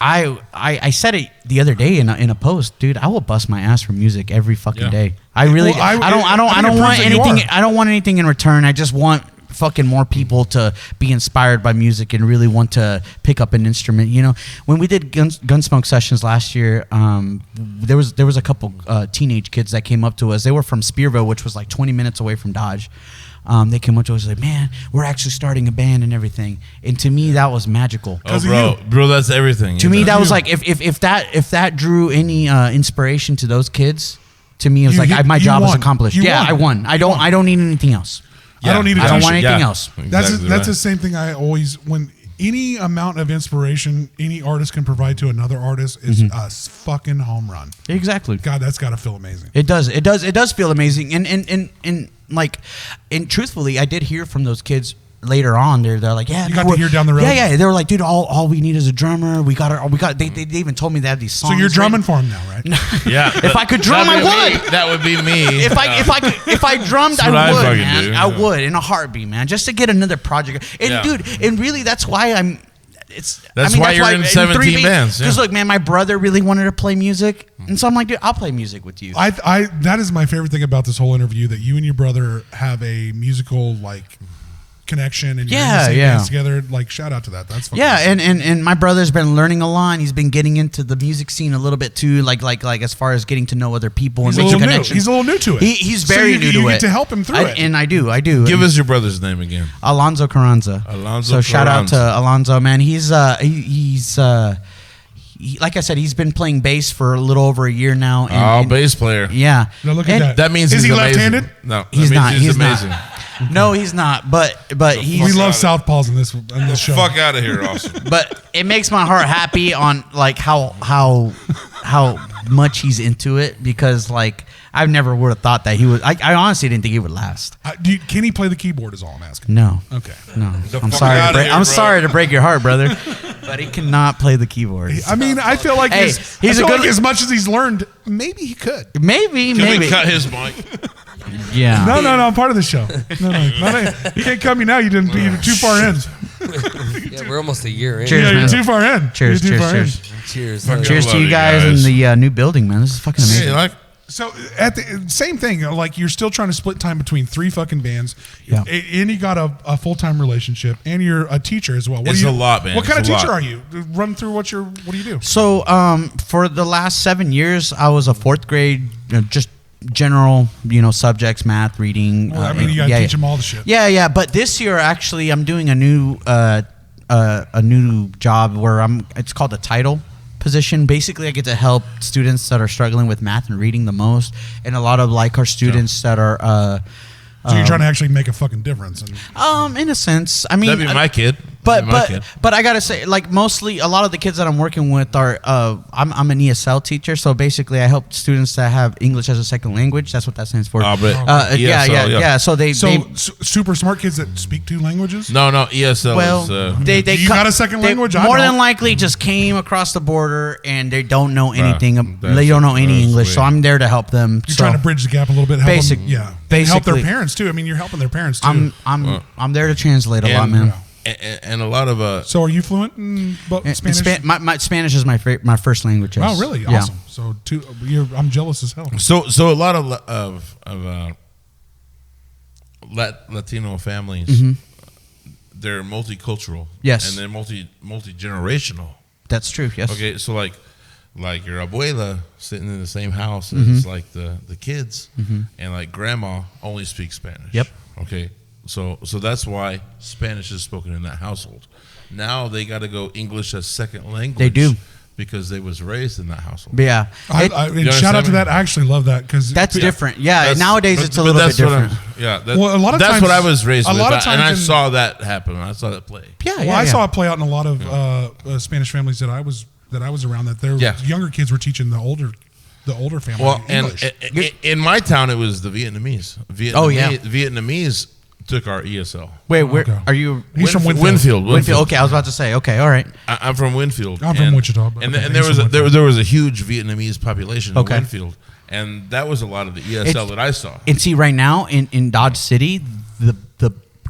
I said it the other day in a post, dude. I will bust my ass for music every fucking Yeah. day. I really, Well, I don't I think it want proves that you anything. are. I don't want anything in return. I just want fucking more people to be inspired by music and really want to pick up an instrument. You know, when we did Gunsmoke Sessions last year, there was a couple teenage kids that came up to us. They were from Spearville, which was like 20 minutes away from Dodge. They came up to us like, "Man, we're actually starting a band and everything." And to me, that was magical. Oh, bro, that's everything. To me, that was like if that drew any inspiration to those kids, to me it was my you job was won. accomplished. You yeah, won. I won. I don't need anything else. I don't need. I don't want anything else. That's Exactly that's right. the same thing I always when any amount of inspiration any artist can provide to another artist is a fucking home run. Exactly. God, that's got to feel amazing. It does. It does feel amazing. And truthfully, I did hear from those kids later on. They're like, yeah, You got to hear down the road? Yeah. They were like, dude, all we need is a drummer. We got. They even told me they have these songs. So you're drumming written. for him now, right? Yeah. If I could drum, I would. That would be me. If I drummed, That's what I I would, fucking man. do. I would in a heartbeat, man, just to get another project. And Yeah. dude, and really, that's why I'm. That's why you're in 17 bands, yeah. Because look, man, my brother really wanted to play music, and so I'm like, dude, I'll play music with you. I that is my favorite thing about this whole interview, that you and your brother have a musical connection and you're Yeah, in the same yeah. bands together. Like, shout out to that. That's fucking Yeah, awesome. and my brother's been learning a lot. And he's been getting into the music scene a little bit too, like as far as getting to know other people He's and a making little new. connections. He's a little new to it. He's very so new to you it. get to help him through it. And I do. Give us your brother's name again. Alonzo Carranza. Alonzo So shout out to Carranza. Alonzo, man. He's like I said, he's been playing bass for a little over a year now. And Bass player. Yeah. Now look at And that. That means Is he's he amazing. left-handed? No, He's that means not. He's He's amazing. not. No, he's not. But he's. We love Fuck Southpaws in this show. Fuck out of here, Austin. But it makes my heart happy on like how much he's into it, because like I never would have thought that he would. I honestly didn't think he would last. Can he play the keyboard? Is all I'm asking. No. Okay. No. The I'm fuck sorry. outta here, I'm bro. sorry to break your heart, brother. But he cannot play the keyboard. I mean, I feel like Hey, he's a good- like as much as he's learned, maybe he could. Maybe. Can we cut his mic? Yeah. No, I'm part of the show. You can't cut me now. You're too far in. Yeah, we're almost a year in. Cheers, Yeah, man. you're too far in. Cheers, You're too cheers, far in. cheers. Cheers. Fucking Cheers to love you guys in the new building, man. This is fucking amazing. Hey, like, So at the same thing, like you're still trying to split time between 3 fucking bands, Yeah. and you got a full-time relationship, and you're a teacher as well. What It's do you, a lot, man. What kind It's of a teacher lot. are you? Run through what do you do? So, for the last 7 years, I was a 4th grade, just general, subjects, math, reading. Well, I mean, you gotta teach them all the shit. Yeah. But this year, actually, I'm doing a new job where it's called a title position. Basically, I get to help students that are struggling with math and reading the most, and a lot of like our students that are. So you're trying to actually make a fucking difference. And In a sense, I mean, that'd be my kid. But That'd be my kid. but I gotta say, like mostly a lot of the kids that I'm working with are I'm an ESL teacher, so basically I help students that have English as a second language. That's what that stands for. Oh, but Yeah. ESL, So they super smart kids that speak 2 languages. No, ESL well is. they You got a second they language? I more don't. than likely just came across the border and they don't know anything. that's- They don't know any that's English, so weird. I'm there to help them. You're trying to bridge the gap a little bit. Help Basic- them, yeah. And help basically- their parents too. I mean, you're helping their parents too. I'm there to translate a lot, man. And a lot of So are you fluent in Spanish? My Spanish is my first language. Yes. Oh, really? Yeah. Awesome. So I'm jealous as hell. so a lot of Latino families, they're multicultural. Yes. And they're multi-generational. That's true. Yes. Okay, so like your abuela sitting in the same house as like the kids, and like grandma only speaks Spanish. Yep. Okay, so that's why Spanish is spoken in that household. Now they got to go English as second language. They do. because they was raised in that household. But yeah. And shout out to that. I actually love that because That's different. Yeah. That's- Nowadays but- it's a but little bit that's what different. Well, a lot of that's times- what I was raised a with, lot of and I times in- saw that happen. I saw that play. Yeah. Well, I saw it play out in a lot of Spanish families that I was around. That their younger kids were teaching the older family. Well, and English. in my town, it was the Vietnamese. Oh, yeah. Vietnamese took our ESL. Wait, where Okay. are you? He's from Winfield. Winfield. Okay, I was about to say. Okay, all right. I'm from Winfield. I'm from Wichita, but And, okay, and there he's was from there was a huge Vietnamese population Okay. in Winfield, and that was a lot of the ESL that I saw. And see, right now in Dodge City, the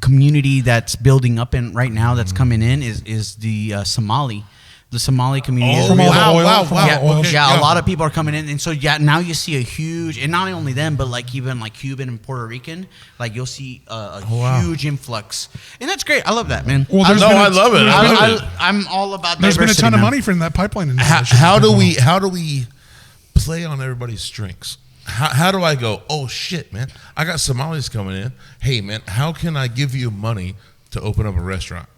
community that's building up in right now that's coming in is the Somali. The Somali community is Oh, really- wow, oil, wow, from wow. the oil Okay, yeah, yeah. a lot of people are coming in, and so now you see a huge, and not only them, but like even like Cuban and Puerto Rican, like you'll see a huge influx, and that's great. I love that, man. Well, there's No, been a- I love it. I love it. I'm all about. There's been a diversity, ton of man. money for that pipeline in How do we play on everybody's strengths? How do I go, oh shit, man, I got Somalis coming in. Hey man, how can I give you money to open up a restaurant?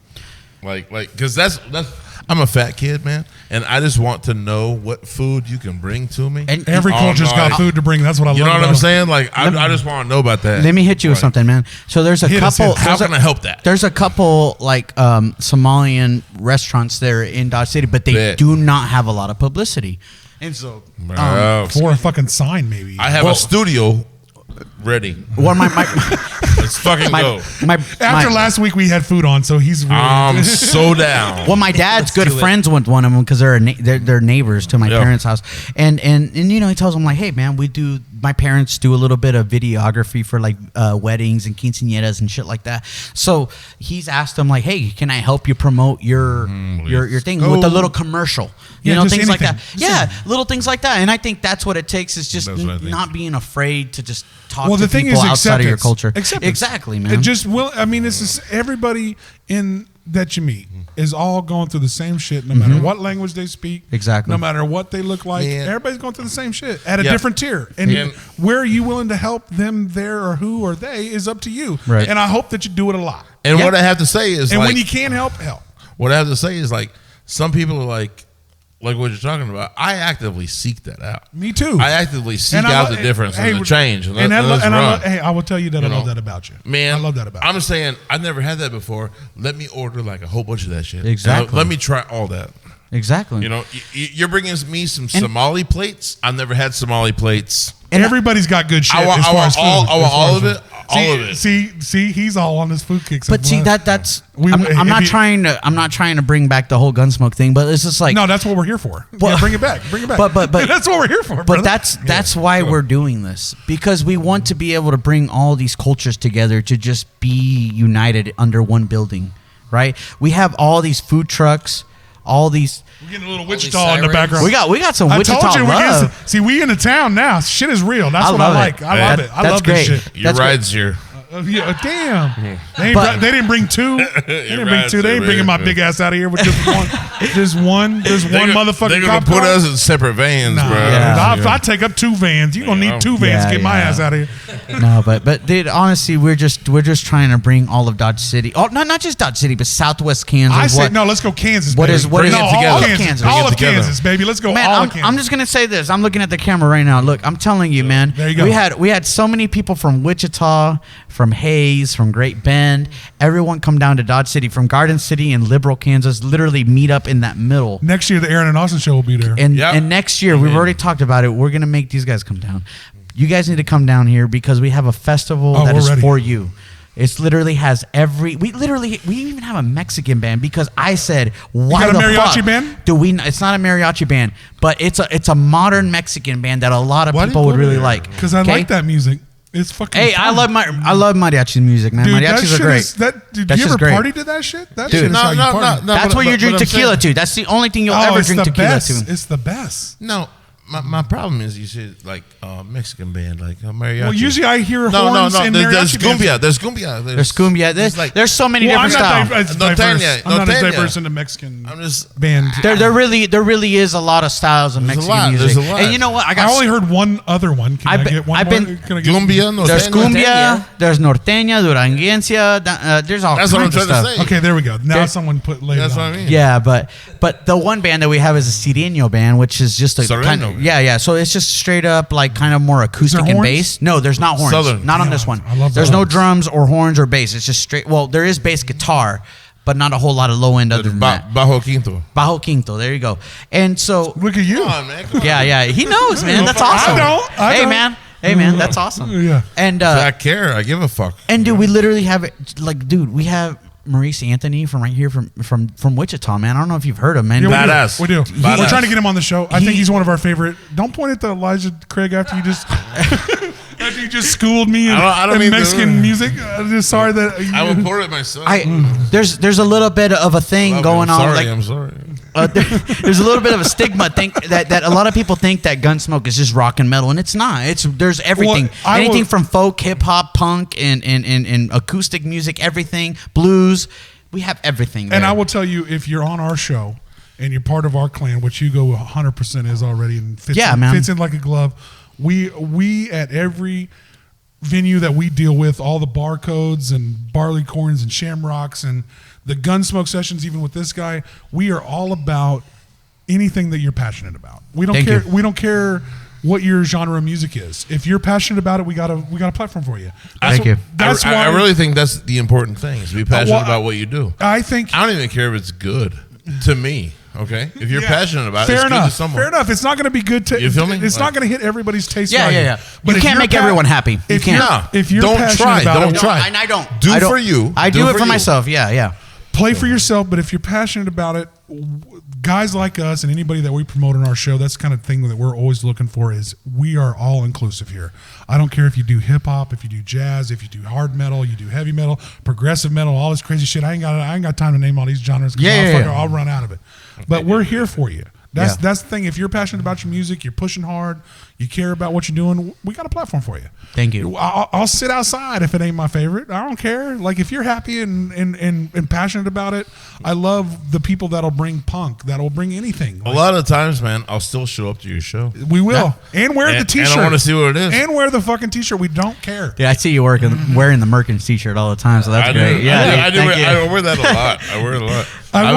Like, because that's I'm a fat kid, man, and I just want to know what food you can bring to me. And- Every Oh, culture's no, got food to bring. That's what I love. You know what about I'm them. saying? Like, I just want to know about that. Let me hit you with Right. something, man. So there's a Hit us, couple. hit us. How there's a- can I help that? There's a couple like Somalian restaurants there in Dodge City, but they Bet. do not have a lot of publicity. And so, Bro, For a fucking sign, maybe. I have a studio ready. well, my Let's fucking go. After last week, we had food on, so he's really. I'm so down. well, my dad's good friends with one of them because they're neighbors to my Yeah. parents' house, and you know he tells them like, hey man, we do my parents do a little bit of videography for like weddings and quinceañeras and shit like that. So he's asked them like, hey, can I help you promote your thing with a little commercial? You know, things like that. Little things like that. And I think that's what it takes is just not being afraid to just talk to people outside of your culture. Exactly, man. It just will. I mean, it's just everybody that you meet is all going through the same shit, no matter what language they speak. Exactly. No matter what they look like. Man. Everybody's going through the same shit at a different tier. And where are you willing to help them there or who or they is up to you. Right. And I hope that you do it a lot. And what I have to say is, and when you can help. What I have to say is, like, some people are like what you're talking about. I actively seek that out. Me too. I actively seek out the difference and the change. I will tell you that I love that about you. Man, I love that about you. I'm saying I've never had that before. Let me order like a whole bunch of that shit. Exactly. Let me try all that. Exactly. You know, you're bringing me some Somali plates. I've never had Somali plates. And everybody's got good shit. I want all of it. All of it. See, he's all on this food kick. But see, I'm not trying to bring back the whole Gunsmoke thing, but it's just like, no, that's what we're here for. Bring it back. But that's what we're here for. But that's why we're doing this, because we want to be able to bring all these cultures together to just be united under one building, right? We have all these food trucks, all these. We're getting a little Wichita in the background. We got some Wichita love. See, we in the town now. Shit is real. That's what I like. I love it. I love this shit. Your ride's here. Damn. They didn't bring two. They ain't bringing my big ass out of here with just one. There's one motherfucker. They're gonna put us in separate vans, bro. If I take up two vans, you're gonna need two vans to get my ass out of here. No, but dude, honestly, we're just trying to bring all of Dodge City. Oh, not just Dodge City, but Southwest Kansas. I say no. Let's go Kansas. What is all of Kansas? All of Kansas, baby. Let's go. Man, all of Kansas. I'm just gonna say this. I'm looking at the camera right now. Look, I'm telling you, man. There you go. We had so many people from Wichita, from Hayes, from Great Bend. Everyone come down to Dodge City, from Garden City and Liberal, Kansas. Literally meet up in that middle. Next year, the Aaron and Austin show will be there. And next year, we've already talked about it. We're gonna make these guys come down. You guys need to come down here because we have a festival that is for you. It's literally has we even have a Mexican band because I said, why you got the a mariachi fuck band? It's not a mariachi band, but it's a modern Mexican band that a lot of people would really like. Because I like that music. It's fucking fun. I love mariachi music, man. Dude, mariachis are great. Did you ever party to that shit? That shit is how you party. That's what you drink tequila to. That's the only thing you'll ever drink tequila to. It's the best. No. My problem is you said like Mexican band, like mariachi. Well, usually I hear horns and mariachi bands. There's cumbia. There's so many different styles. I'm not as diverse in the Mexican band. There really is a lot of styles of Mexican music. There's a lot. And you know what? I only heard one other one. Can I get one more? Cumbia, there's cumbia, there's norteña, duranguense. There's all kinds of stuff. Trying to say. Okay, there we go. Now someone put later. That's what I mean. Yeah, but the one band that we have is a Sireno band, which is just a kind of. Yeah. So it's just straight up like kind of more acoustic and bass. No, there's not horns. Southern. Not on this one. I love there's no drums or horns or bass. It's just straight. Well, there is bass guitar, but not a whole lot of low end other than that. Bajo quinto. Bajo quinto. There you go. And so look at you. Come on, man. Yeah. He knows, man. That's awesome. I don't. Hey, man. That's awesome. Yeah. And I care. I give a fuck. And dude, we literally have it. Like, dude, we have Maurice Anthony from right here from Wichita, man. I don't know if you've heard him, man. Yeah, badass. We do. We're trying to get him on the show. I think he's one of our favorite. Don't point at the Elijah Craig after you just after you just schooled me in Mexican music. I'm just sorry that I will pour it myself. There's a little bit of a thing going on. I'm sorry. There's a little bit of a stigma that a lot of people think that Gunsmoke is just rock and metal, and it's not. There's everything, anything from folk, hip hop, punk, and acoustic music, everything, blues. We have everything there. And I will tell you, if you're on our show and you're part of our clan, which Hugo 100% is already, and fits in like a glove. We at every venue that we deal with, all the BarCodes and Barleycorns and Shamrocks and the Gunsmoke Sessions, even with this guy, we are all about anything that you're passionate about. We don't care. We don't care what your genre of music is. If you're passionate about it, we got a platform for you. Thank you. That's why I really think that's the important thing, is to be passionate about what you do. I don't even care if it's good to me. Okay, if you're passionate about it, it's good to someone. Fair enough. It's not going to be good to. You feel me? It's not going to hit everybody's taste. Yeah. But you can't make everyone happy. You can't. If you're passionate about it, I don't. Do for you. I do it for myself. Yeah. Play for yourself, but if you're passionate about it, guys like us and anybody that we promote on our show, that's the kind of thing that we're always looking for. Is we are all inclusive here. I don't care if you do hip hop, if you do jazz, if you do hard metal, you do heavy metal, progressive metal, all this crazy shit. I ain't got time to name all these genres. I'll run out of it. But we're here for you. That's the thing. If you're passionate about your music, you're pushing hard, you care about what you're doing, we got a platform for you. Thank you. I'll sit outside if it ain't my favorite. I don't care. Like, if you're happy and passionate about it, I love the people that'll bring punk, that'll bring anything. A lot of times, man, I'll still show up to your show. We will. And wear the t-shirt. And I want to see what it is. And wear the fucking t-shirt. We don't care. Yeah, I see you wearing the Merkins t-shirt all the time, so that's great. I wear that a lot. I wear it a lot. I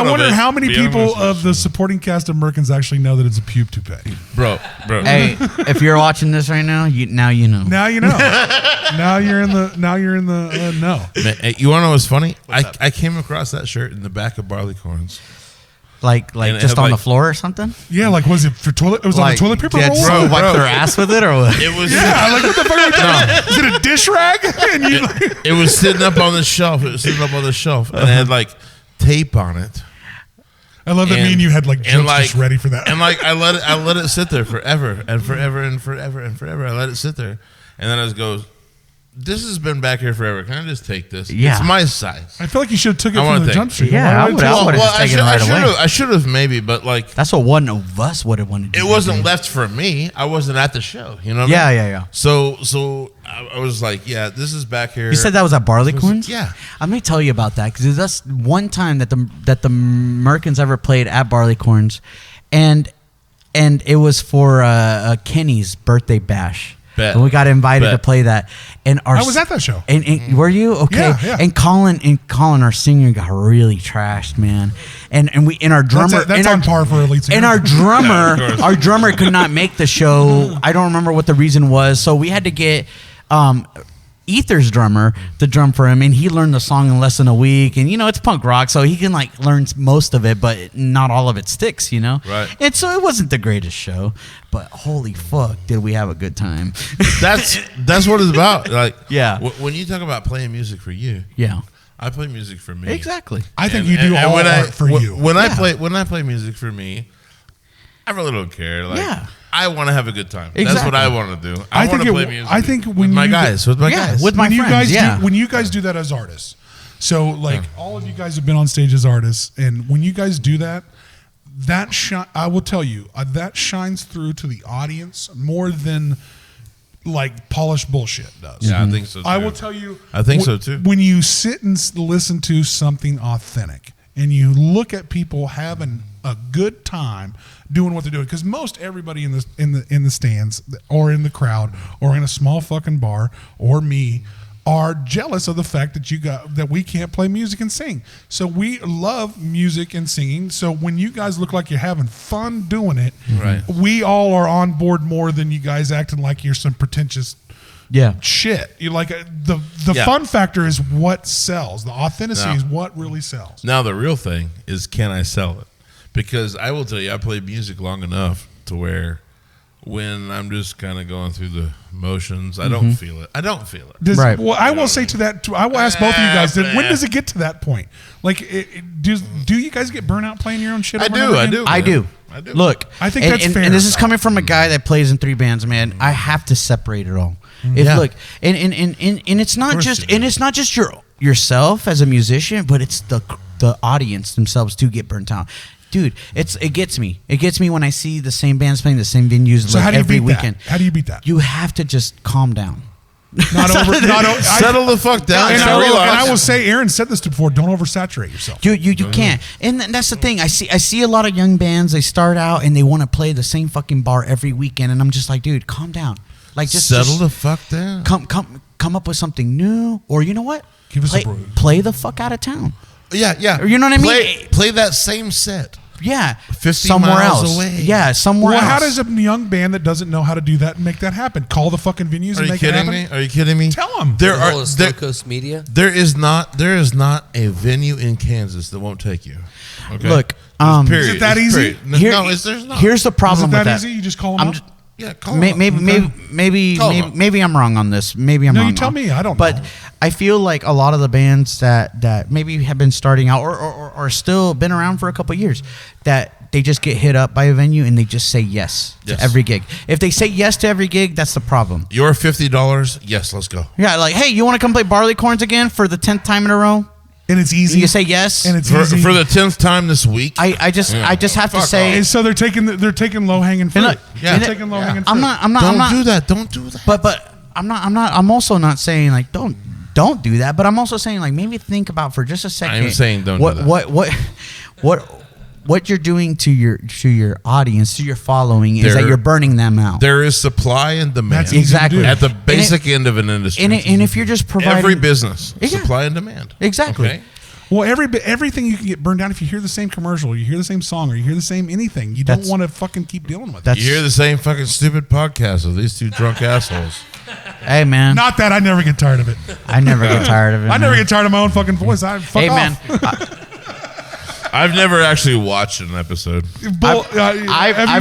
wonder how many people of the supporting cast of Merkins actually know that it's a pube toupee. Bro. Hey, if you're watching this right now, now you know. Now you know. now you're in the no. Man, hey, you want to know what's funny? I came across that shirt in the back of Barleycorns. Like just on the floor or something? Yeah, like was it for toilet? It was on the toilet paper roll? Bro, wipe their ass with it or what? It was. Yeah, like what the fuck are you doing? Is it a dish rag? It was sitting up on the shelf. And it had like tape on it. I love that me and you had like jokes just ready for that. And like I let it sit there forever and forever and forever and forever. I let it sit there, and then I just goes, "This has been back here forever. Can I just take this? Yeah. It's my size." I feel like you should have took it from the jump street. Yeah, I would have taken it right away. I should have maybe, but like that's what one of us would have wanted to do. It wasn't left for me. I wasn't at the show. You know what I mean? Yeah. So I was like, yeah, this is back here. You said that was at Barleycorns? Yeah. Let me tell you about that, because that's one time that the Merkins ever played at Barleycorns, and it was for Kenny's birthday bash. Bet. And we got invited to play that. And I was at that show. And were you? Okay. Yeah. And Colin, our singer, got really trashed, man. And we, our drummer, that's on par for a lead singer. And our drummer could not make the show. I don't remember what the reason was. So we had to get Ether's drummer to drum for him, and he learned the song in less than a week. And it's punk rock, so he can like learn most of it, but not all of it sticks, Right. And so it wasn't the greatest show, but holy fuck, did we have a good time? That's what it's about. Like, yeah. When you talk about playing music for you, yeah, I play music for me. Exactly. I think you do all art for you. When I play music for me, I really don't care. Like, yeah. I want to have a good time. Exactly. That's what I want to do. I want to play music. I think with my guys. With my friends. When you guys do that as artists, so like all of you guys have been on stage as artists, and when you guys do that, I will tell you that shines through to the audience more than like polished bullshit does. Yeah, I think so too. I will tell you. I think so too. When you sit and listen to something authentic, and you look at people having a good time doing what they're doing, because most everybody in the stands or in the crowd or in a small fucking bar or me are jealous of the fact that we can't play music and sing. So we love music and singing. So when you guys look like you're having fun doing it, right, we all are on board more than you guys acting like you're some pretentious shit. You like the fun factor is what sells. The authenticity is what really sells. Now the real thing is, can I sell it? Because I will tell you, I play music long enough to where when I'm just kind of going through the motions, I don't feel it. Right. Well, I will say to that. I will ask both of you guys. When does it get to that point? Like, do you guys get burnt out playing your own shit? I do. Look, I think that's fair. And this is coming from a guy that plays in 3 bands, man. I have to separate it all. Look, and it's not just yourself as a musician, but it's the audience themselves to get burnt out. Dude, it gets me. It gets me when I see the same bands playing the same venues every weekend. How do you beat that? You have to just calm down. Settle the fuck down. And I will say, Aaron said this before. Don't oversaturate yourself. Dude, you can't. And that's the thing. I see a lot of young bands. They start out and they want to play the same fucking bar every weekend, and I'm just like, dude, calm down. Like, just settle the fuck down. Come up with something new, or you know what? Give us a brew. Play the fuck out of town. Yeah. You know what I mean? Play that same set. Yeah, 50 somewhere miles else. away. Yeah, somewhere else. Well, how does a young band that doesn't know how to do that make that happen? Call the fucking venues and make it happen? Are you kidding me? Tell them. There are Slow Coast Media. There is not a venue in Kansas that won't take you. Okay? Look, is it that easy? There's not. Here's the problem with that. Is it that easy? You just call them up? Yeah, call them up. Maybe I'm wrong on this. Maybe I'm wrong. No, you tell me. I don't know. But I feel like a lot of the bands that maybe have been starting out or still been around for a couple of years, that they just get hit up by a venue and they just say yes to every gig. If they say yes to every gig, that's the problem. Your $50, yes, let's go. Yeah, like, hey, you want to come play Barleycorns again for the 10th time in a row? And it's easy. You say yes, and it's easy for the 10th time this week. I just have to say. So they're taking low hanging fruit. Yeah, they're taking low hanging fruit. I'm not. Don't do that. Don't do that. But I'm also not saying like don't do that. But I'm also saying like maybe think about for just a second. I'm saying don't do that. What you're doing to your audience, to your following, is that you're burning them out. There is supply and demand. That's exactly at the basic end of an industry. And if you're just providing every business, supply and demand. Exactly. Okay? Well, everything you can get burned down if you hear the same commercial, or you hear the same song, or you hear the same anything. You don't want to fucking keep dealing with it. You hear the same fucking stupid podcast of these two drunk assholes. Hey, man. Not that I never get tired of it. I never get tired of it. I never get tired of my own fucking voice. Fuck man. I've never actually watched an episode. I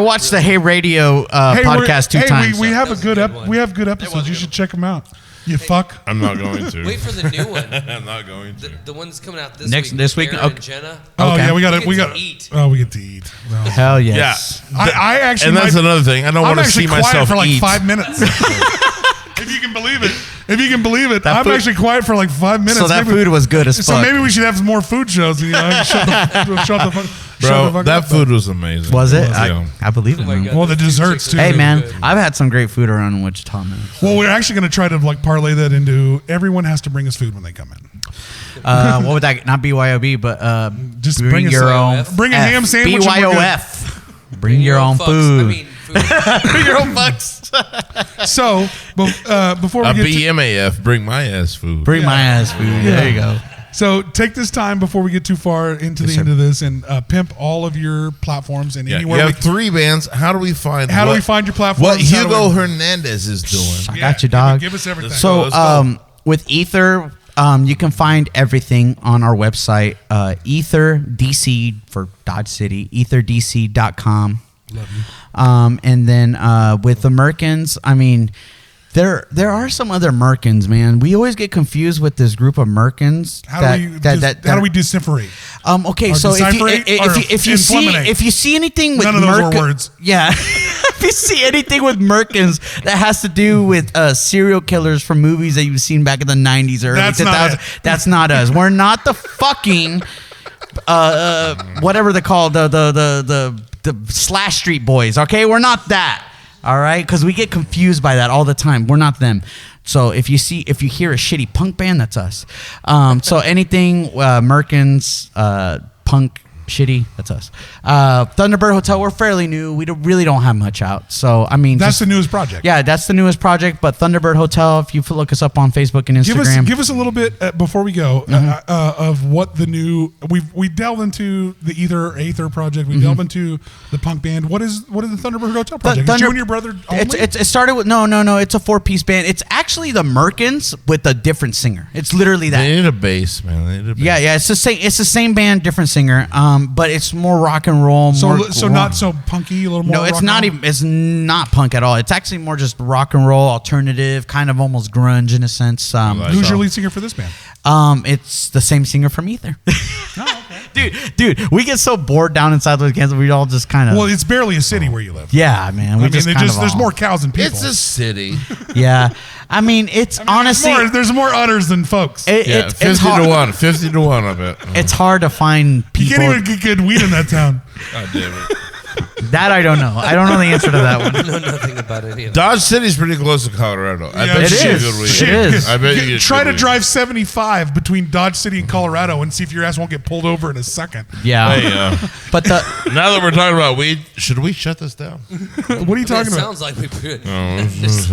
watched the Hey Radio podcast two times. We have good episodes. You should check them out. You fuck. I'm not going to. Wait for the new one. I'm not going to. The one that's coming out this week. This week. Aaron and Jenna. Oh yeah, we got to eat. Oh, we get to eat. No. Hell yes. Yeah. I actually. And that's another thing. I don't want to see myself for like eat. 5 minutes. If you can believe it. I'm actually quiet for like 5 minutes. So that food was good as fuck. So maybe we should have some more food shows. You know, shut the fuck. Bro, that food was amazing. Was it? I believe it. God, well, the desserts too. Hey man, I've had some great food around in Wichita, man. Well, we're actually going to try to like parlay that into everyone has to bring us food when they come in. What would that? Not BYOB, but just bring your own. Bring a ham sandwich. BYOF. Bring your own food. I mean, food. Bring your own bucks. So, before we get BMAF, bring my ass food. Bring my ass food. Yeah. There you go. So take this time before we get too far into the end of this and pimp all of your platforms and anywhere. You have 3 bands. How do we find? How do we find your platforms? What Hugo Hernandez is doing? I got you, dog. Give us everything. So with Ether, you can find everything on our website. Ether DC for Dodge City. EtherDC.com. Love you. And then with the Merkins, I mean. There are some other Merkins, man. We always get confused with this group of Merkins. How do we decipherate? Okay, so if you see anything with none of those are words. Yeah, if you see anything with Merkins that has to do with serial killers from movies that you've seen back in the 90s or early 2000s, that's not us. We're not the fucking whatever they call the Slash Street Boys. Okay, we're not that. All right, because we get confused by that all the time. We're not them. So if you hear a shitty punk band, that's us. So anything Merkins, punk, shitty, that's us. Thunderbird Hotel, we're fairly new. We really don't have much out. So I mean, that's the newest project. Yeah, that's the newest project. But Thunderbird Hotel, if you look us up on Facebook and Instagram, give us a little bit before we go of what the new. We delve into the Aether project. We delve into the punk band. What is the Thunderbird Hotel project? Is you and your brother only? It started with no. It's a 4-piece band. It's actually the Merkins with a different singer. It's literally that. They need a bass, man. They need a bass. Yeah. It's the same. It's the same band, different singer. But it's more rock and roll. So not so punky, a little more. No, it's not even. It's not punk at all. It's actually more just rock and roll, alternative, kind of almost grunge in a sense. Who's your lead singer for this band? It's the same singer from Ether. Oh, okay. Dude, we get so bored down in Southwest Kansas. We all just kind of. Well, it's barely a city where you live. Yeah, man. There's more cows than people. It's a city. Yeah, I mean, honestly, there's more udders than folks. 50 to 1. 50 to 1, I bet. It's hard to find people. You can't even get good weed in that town. God damn it. That I don't know. I don't know the answer to that one. I know nothing about it either. Dodge City's pretty close to Colorado. I bet you get good weed. It is. I bet you get Try good to weed. drive 75 between Dodge City and Colorado and see if your ass won't get pulled over in a second. Yeah. Hey, but now that we're talking about weed, should we shut this down? What are you talking about? Sounds like we could.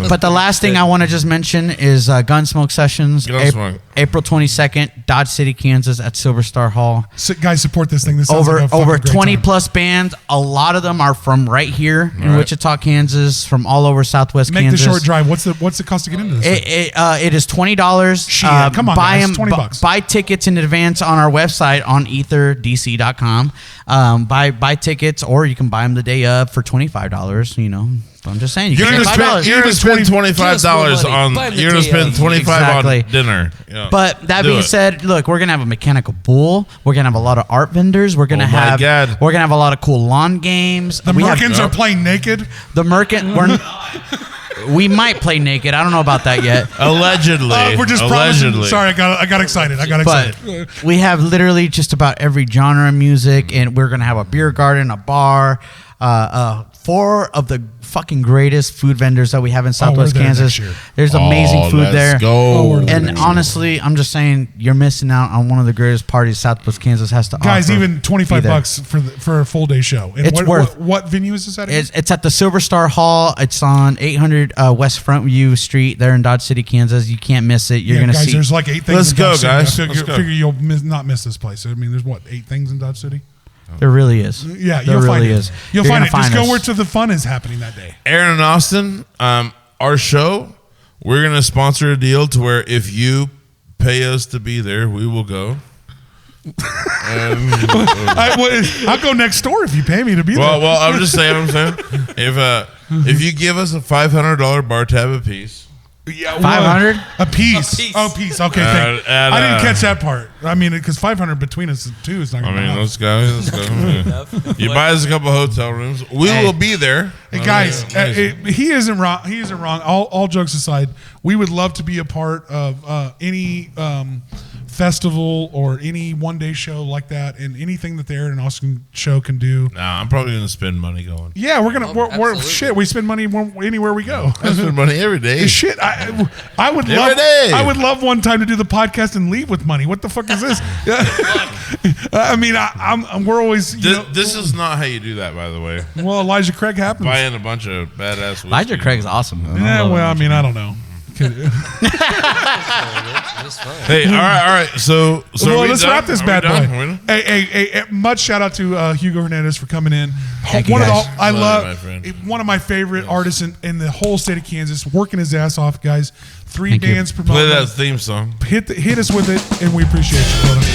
But the last thing I want to just mention is Gunsmoke Sessions, Gunsmoke. April 22nd, Dodge City, Kansas, at Silver Star Hall. So, guys, support this thing. This sounds over like a fucking great 20 time. plus bands. A lot of them are from right here in Wichita, Kansas, from all over Southwest Make Kansas. the short drive. What's the cost to get into this? It is $20. Shit, come on, guys, $20. Buy tickets in advance on our website on EtherDC.com. Buy tickets, or you can buy them the day of for $25. You know. I'm just saying. You're gonna spend $25 on. You're gonna spend $25 on dinner. Yeah. But that being said, look, we're gonna have a mechanical bull. We're gonna have a lot of art vendors. We're gonna have. We're gonna have a lot of cool lawn games. The Merkins are playing naked. The Merkins. We might play naked. I don't know about that yet. Allegedly. We're just promising. Sorry, I got excited. But we have literally just about every genre of music, and we're gonna have a beer garden, a bar, 4 of the fucking greatest food vendors that we have in Southwest Kansas. There's amazing food there. And honestly, I'm just saying, you're missing out on one of the greatest parties Southwest Kansas has to offer. Guys, even $25 for a full day show. And it's worth. What venue is this at again? It's at the Silver Star Hall. It's on 800 West Frontview Street there in Dodge City, Kansas. You can't miss it. You're gonna guys, see. There's like 8 things. Let's go, guys. I figure you'll not miss this place. I mean, there's 8 things in Dodge City. There really is. Yeah, you'll find it. You'll find it. Just go where to the fun is happening that day. Aaron and Austin, our show, we're going to sponsor a deal to where if you pay us to be there, we will go. I'll go next door if you pay me to be there. Well, I'm just saying. If you give us a $500 bar tab apiece. Yeah, 500 a piece. Oh, piece. Okay, I didn't catch that part. I mean, because 500 between us two is not going to be enough. Let's go. You buy us a couple hotel rooms. We will be there. Hey, guys, he isn't wrong. He isn't wrong. All jokes aside, we would love to be a part of any festival or any one-day show like that, and anything that the Aaron and Austin show can do. Nah, I'm probably gonna spend money going. Yeah, we're shit. We spend money anywhere we go. I spend money every day. Shit, I would love. Every day. I would love one time to do the podcast and leave with money. What the fuck is this? I mean, we're always. This is not how you do that, by the way. Well, Elijah Craig happens. Buying a bunch of badass whiskey. Elijah Craig's awesome. Yeah, well, I mean, I don't know. Hey, all right. So let's wrap this bad boy. Hey, much shout out to Hugo Hernandez for coming in. One of my favorite artists in the whole state of Kansas, working his ass off, guys. 3 bands per month. Play that theme song. Hit us with it, and we appreciate you, brother.